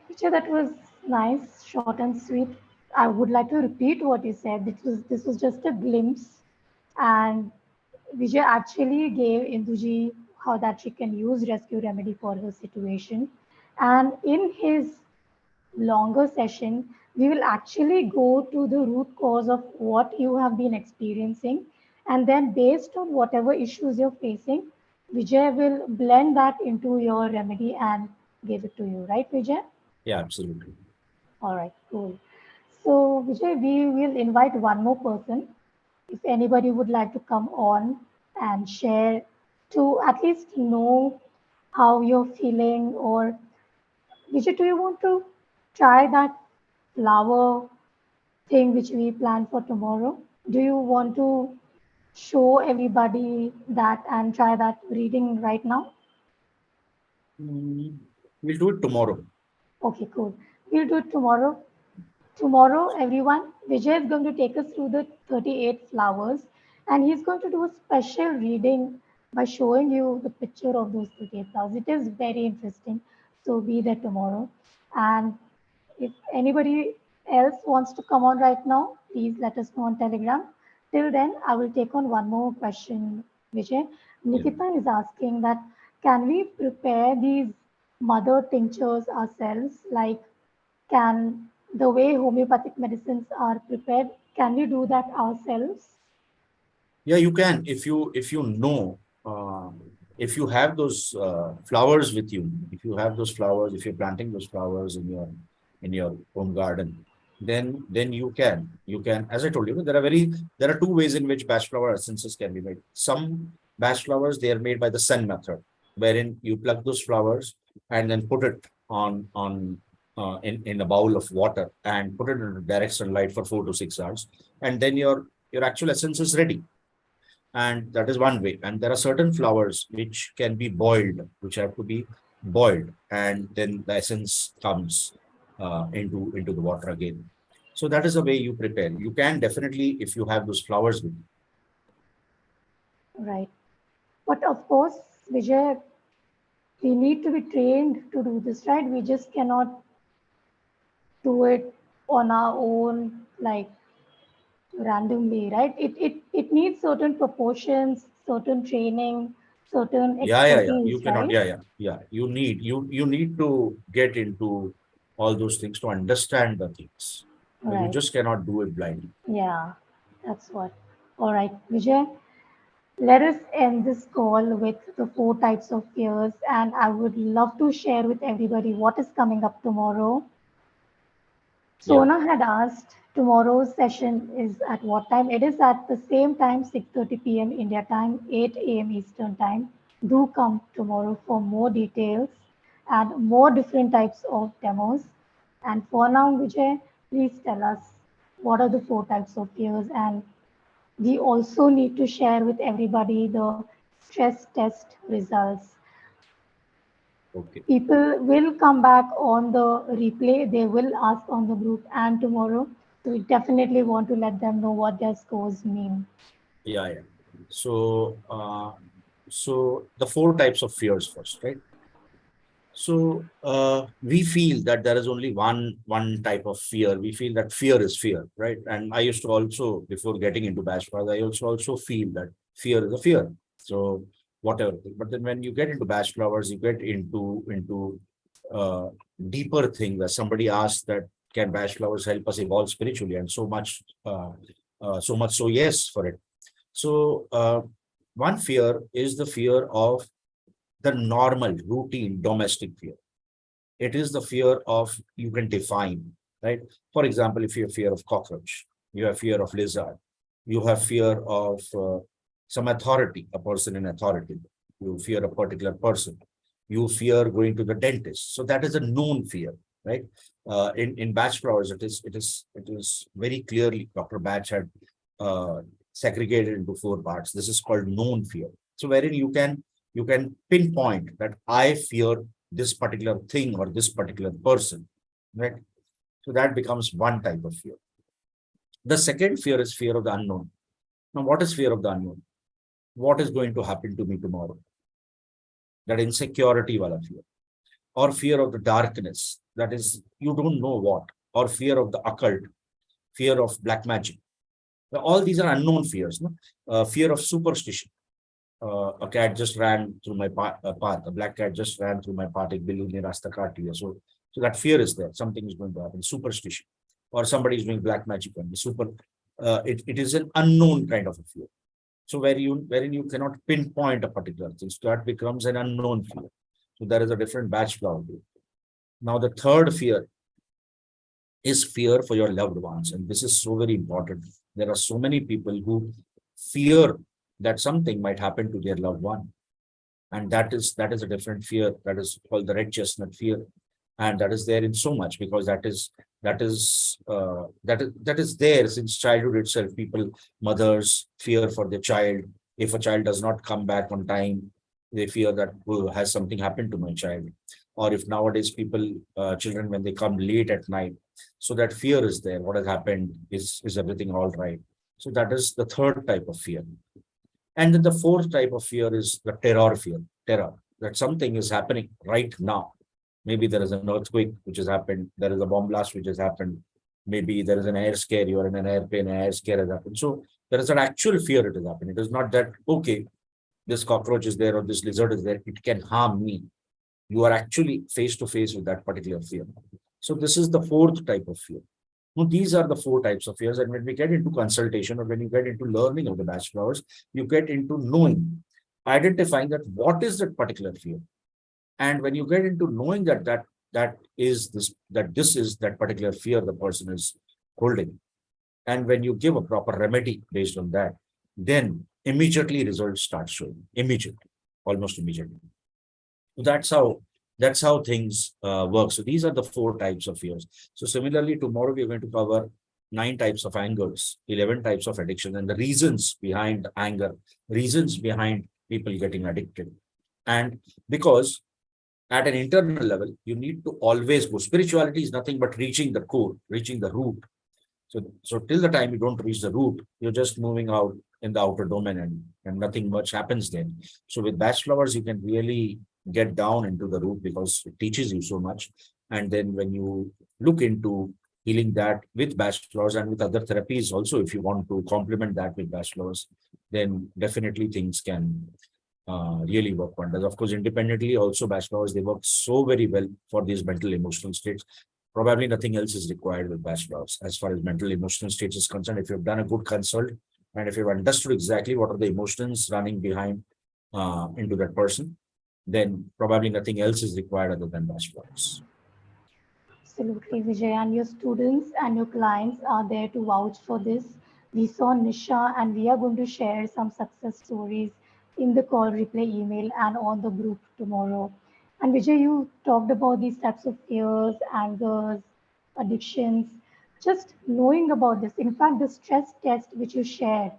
Vijay, that was nice, short and sweet. I would like to repeat what you said. This was just a glimpse, and Vijay actually gave Induji how that she can use rescue remedy for her situation. And in his longer session, we will actually go to the root cause of what you have been experiencing. And then, based on whatever issues you're facing, Vijay will blend that into your remedy and give it to you, right, Vijay? Yeah, absolutely. All right, cool. So, Vijay, we will invite one more person. If anybody would like to come on and share to at least know how you're feeling, or Vijay, do you want to try that flower thing which we plan for tomorrow? Do you want to show everybody that and try that reading right now? Mm, We'll do it tomorrow. Okay, cool. We'll do it tomorrow. Tomorrow, everyone, Vijay is going to take us through the 38 flowers, and he's going to do a special reading by showing you the picture of those 38 flowers. It is very interesting. So be there tomorrow. And if anybody else wants to come on right now, please let us know on Telegram. Till then, I will take on one more question, Vijay. Yeah. Nikita is asking that can we prepare these mother tinctures ourselves? Like, can the way homeopathic medicines are prepared, can we do that ourselves? Yeah, you can if you know if you have those flowers with you, if you have those flowers, if you're planting those flowers in your home garden, then you can, as I told you, there are two ways in which batch flower essences can be made. Some batch flowers, they are made by the sun method, wherein you pluck those flowers and then put it in a bowl of water and put it in direct sunlight for 4 to 6 hours, and then your actual essence is ready. And that is one way. And there are certain flowers which can be boiled, which have to be boiled, and then the essence comes into the water again. So that is the way you prepare. You can definitely, if you have those flowers with you. Right. But of course, Vijay, we need to be trained to do this, right? We just cannot do it on our own, like randomly, right? It needs certain proportions, certain training, certain Yeah. You expertise, cannot. right? Yeah. You need to get into all those things to understand the things. You Right. just cannot do it blindly. Yeah, that's what. All right, Vijay, let us end this call with the four types of fears, and I would love to share with everybody what is coming up tomorrow. Yeah. Sona had asked tomorrow's session is at what time? It is at the same time, 6:30 p.m. India time, 8 a.m. Eastern time. Do come tomorrow for more details and more different types of demos. And for now, Vijay, please tell us what are the four types of fears, and we also need to share with everybody the stress test results. Okay. People will come back on the replay. They will ask on the group and tomorrow. So we definitely want to let them know what their scores mean. Yeah. So the four types of fears first, right? So we feel that there is only one type of fear. We feel that fear is fear, right? And I used to also, before getting into bachelor's, I also feel that fear is a fear. So whatever. But then when you get into bachelor's, you get into uh, deeper thing where somebody asks that can bachelor's help us evolve spiritually, and so much so yes for it. So one fear is the fear of the normal, routine, domestic fear. It is the fear of you can define, right? For example, if you have fear of cockroach, you have fear of lizard, you have fear of some authority, a person in authority, you fear a particular person, you fear going to the dentist. So that is a known fear, right? In batch flowers, it is very clearly Dr. Batch had segregated into four parts. This is called known fear. So wherein you can pinpoint that I fear this particular thing or this particular person, right? So that becomes one type of fear. The second fear is fear of the unknown. Now, what is fear of the unknown? What is going to happen to me tomorrow? That insecurity wala fear. Or fear of the darkness, that is, you don't know what. Or fear of the occult, fear of black magic. Now, all these are unknown fears. No? Fear of superstition. A cat just ran through my path. A black cat just ran through my path. Ek billi ne rasta kaat liya. So that fear is there. Something is going to happen. Superstition. Or somebody is doing black magic on me. It is an unknown kind of a fear. So wherein you cannot pinpoint a particular thing. So that becomes an unknown fear. So there is a different batch flower. Now the third fear is fear for your loved ones. And this is so very important. There are so many people who fear that something might happen to their loved one. And that is a different fear. That is called the red chestnut fear. And that is there in so much, because that is there since childhood itself. Mothers fear for their child. If a child does not come back on time, they fear that, oh, has something happened to my child. Or if nowadays children, when they come late at night, so that fear is there. What has happened? Is everything all right? So that is the third type of fear. And then the fourth type of fear is the terror fear. Terror, that something is happening right now. Maybe there is an earthquake which has happened. There is a bomb blast which has happened. Maybe there is an air scare. You are in an airplane, an air scare has happened. So there is an actual fear it has happened. It is not that, okay, this cockroach is there or this lizard is there, it can harm me. You are actually face to face with that particular fear. So this is the fourth type of fear. Now, these are the four types of fears. And when we get into consultation, or when you get into learning of the batch flowers, you get into knowing, identifying that what is that particular fear. And when you get into knowing that this is that particular fear the person is holding, and when you give a proper remedy based on that, then immediately results start showing. Immediately, almost immediately. So that's how things work. So these are the four types of fears. So similarly, tomorrow we are going to cover 9 types of angers, 11 types of addiction, and the reasons behind anger, reasons behind people getting addicted. And because at an internal level, you need to always go. Spirituality is nothing but reaching the core, reaching the root. So till the time you don't reach the root, you're just moving out in the outer domain, and nothing much happens then. So with batch flowers, you can really get down into the root, because it teaches you so much. And then when you look into healing that with batch flowers and with other therapies also, if you want to complement that with batch flowers, then definitely things can really work wonders. Of course, independently also, batch flowers, they work so very well for these mental emotional states. Probably nothing else is required with batch flowers as far as mental emotional states is concerned. If you've done a good consult, and if you've understood exactly what are the emotions running behind into that person, then probably nothing else is required other than batch flowers. Absolutely, Vijay. And your students and your clients are there to vouch for this. We saw Nisha, and we are going to share some success stories in the call replay email and on the group tomorrow. And Vijay, you talked about these types of fears, angers, addictions. Just knowing about this, in fact, the stress test which you shared,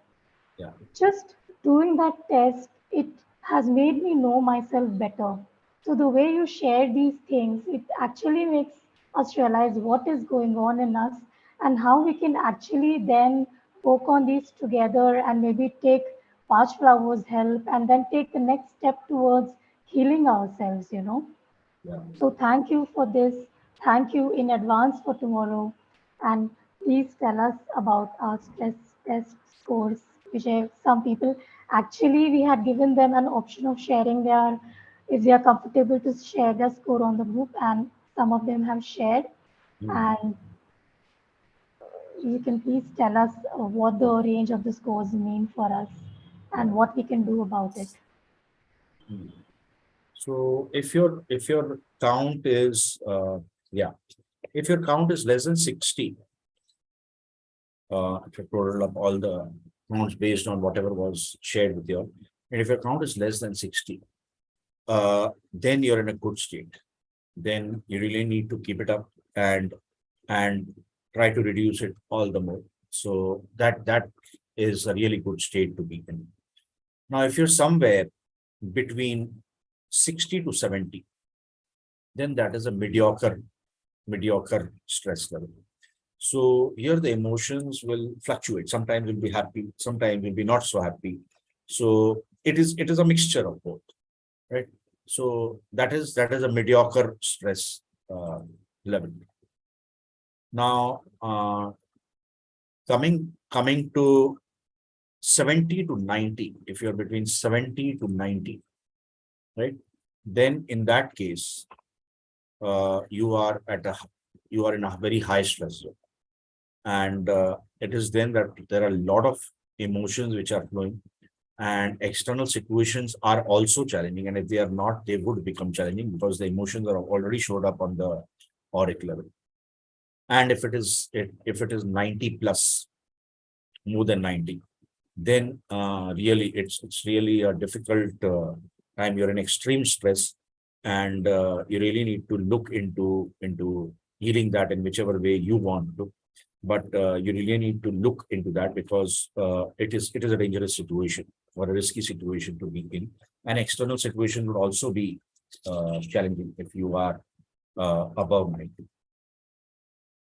Yeah. just doing that test, it has made me know myself better. So the way you share these things, it actually makes us realize what is going on in us and how we can actually then work on these together and maybe take Patch Flowers' help and then take the next step towards healing ourselves. Yeah. So thank you for this. Thank you in advance for tomorrow. And please tell us about our stress test scores, which some people actually we had given them an option of sharing if they are comfortable to share their score on the group, and some of them have shared. Mm. And you can please tell us what the range of the scores mean for us Yeah. and what we can do about it. Mm. So if your count is if your count is less than 60, if you total up all the counts based on whatever was shared with you, and if your count is less than 60, then you're in a good state. Then you really need to keep it up and try to reduce it all the more. So that is a really good state to be in. Now, if you're somewhere between 60 to 70, then that is a mediocre stress level. So here the emotions will fluctuate. Sometimes we'll be happy, sometimes we'll be not so happy. So it is a mixture of both, right? So that is a mediocre stress level. Now, coming to 70 to 90, if you're between 70 to 90, right? Then in that case, you are in a very high stress zone. And it is then that there are a lot of emotions which are flowing, and external situations are also challenging. And if they are not, they would become challenging because the emotions are already showed up on the auric level. And if it is 90 plus, more than 90, then really it's really a difficult time. You're in extreme stress, and you really need to look into healing that in whichever way you want to. But you really need to look into that because it is a dangerous situation or a risky situation to be in. An external situation would also be challenging if you are above 90.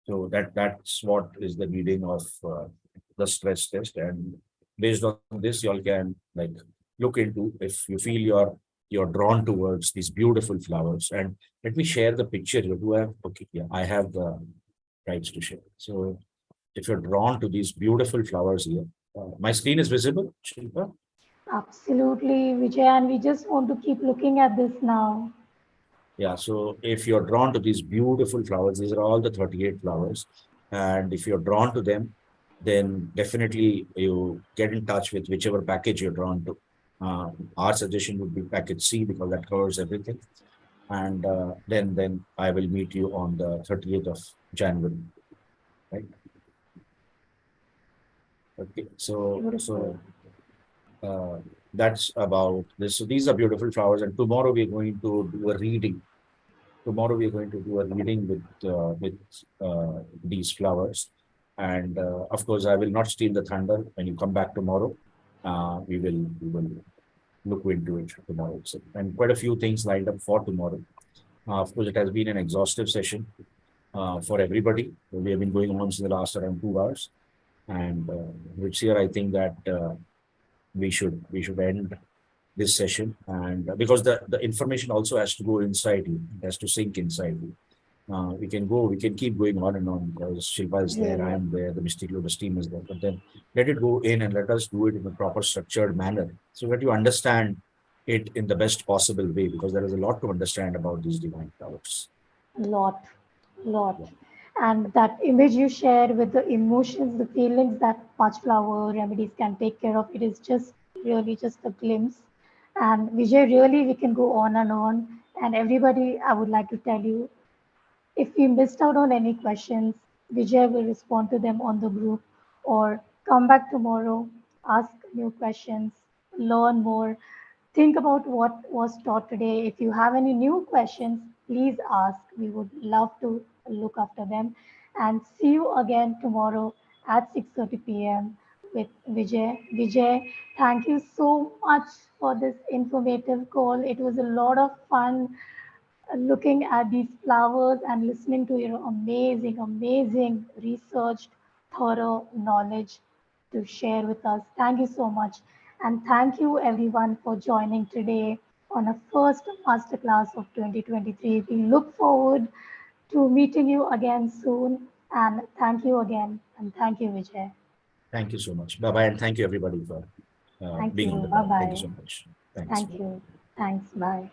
So that's what is the reading of the stress test, and based on this, you all can like look into if you feel you're drawn towards these beautiful flowers. And let me share the picture. You do have, okay? Yeah, I have the rights to share. So if you're drawn to these beautiful flowers here, my screen is visible, Shilpa? Absolutely, Vijay, and we just want to keep looking at this now. Yeah, so if you're drawn to these beautiful flowers, these are all the 38 flowers. And if you're drawn to them, then definitely you get in touch with whichever package you're drawn to. Our suggestion would be package C because that covers everything. And then I will meet you on the 30th of January, right? Okay, so that's about this. So these are beautiful flowers, and tomorrow we're going to do a reading. Tomorrow we're going to do a reading with these flowers, and of course I will not steal the thunder. When you come back tomorrow, we will look into it tomorrow itself, and quite a few things lined up for tomorrow. Of course, it has been an exhaustive session for everybody. We have been going on since the last around 2 hours, and which here I think that we should end this session, and because the information also has to go inside you, it has to sink inside you. We can keep going on and on because Shilpa is there, I am there, the Mystic Lotus team is there, but then let it go in and let us do it in a proper structured manner so that you understand it in the best possible way, because there is a lot to understand about these divine powers. Lot, lot. And that image you shared with the emotions, the feelings that Patch Flower Remedies can take care of, it is just really just a glimpse. And Vijay, really, we can go on and on. And everybody, I would like to tell you, if we missed out on any questions, Vijay will respond to them on the group, or come back tomorrow, ask new questions, learn more, think about what was taught today. If you have any new questions, please ask. We would love to look after them. And see you again tomorrow at 6:30 p.m. with Vijay. Vijay, thank you so much for this informative call. It was a lot of fun looking at these flowers and listening to your amazing, amazing researched, thorough knowledge to share with us. Thank you so much. And thank you everyone for joining today on a first masterclass of 2023. We look forward to meeting you again soon. And thank you again. And thank you, Vijay. Thank you so much. Bye bye, and thank you everybody for Thank being on you. the Bye call. Thank you bye. so much. Thanks. Thank you. Thanks. Bye.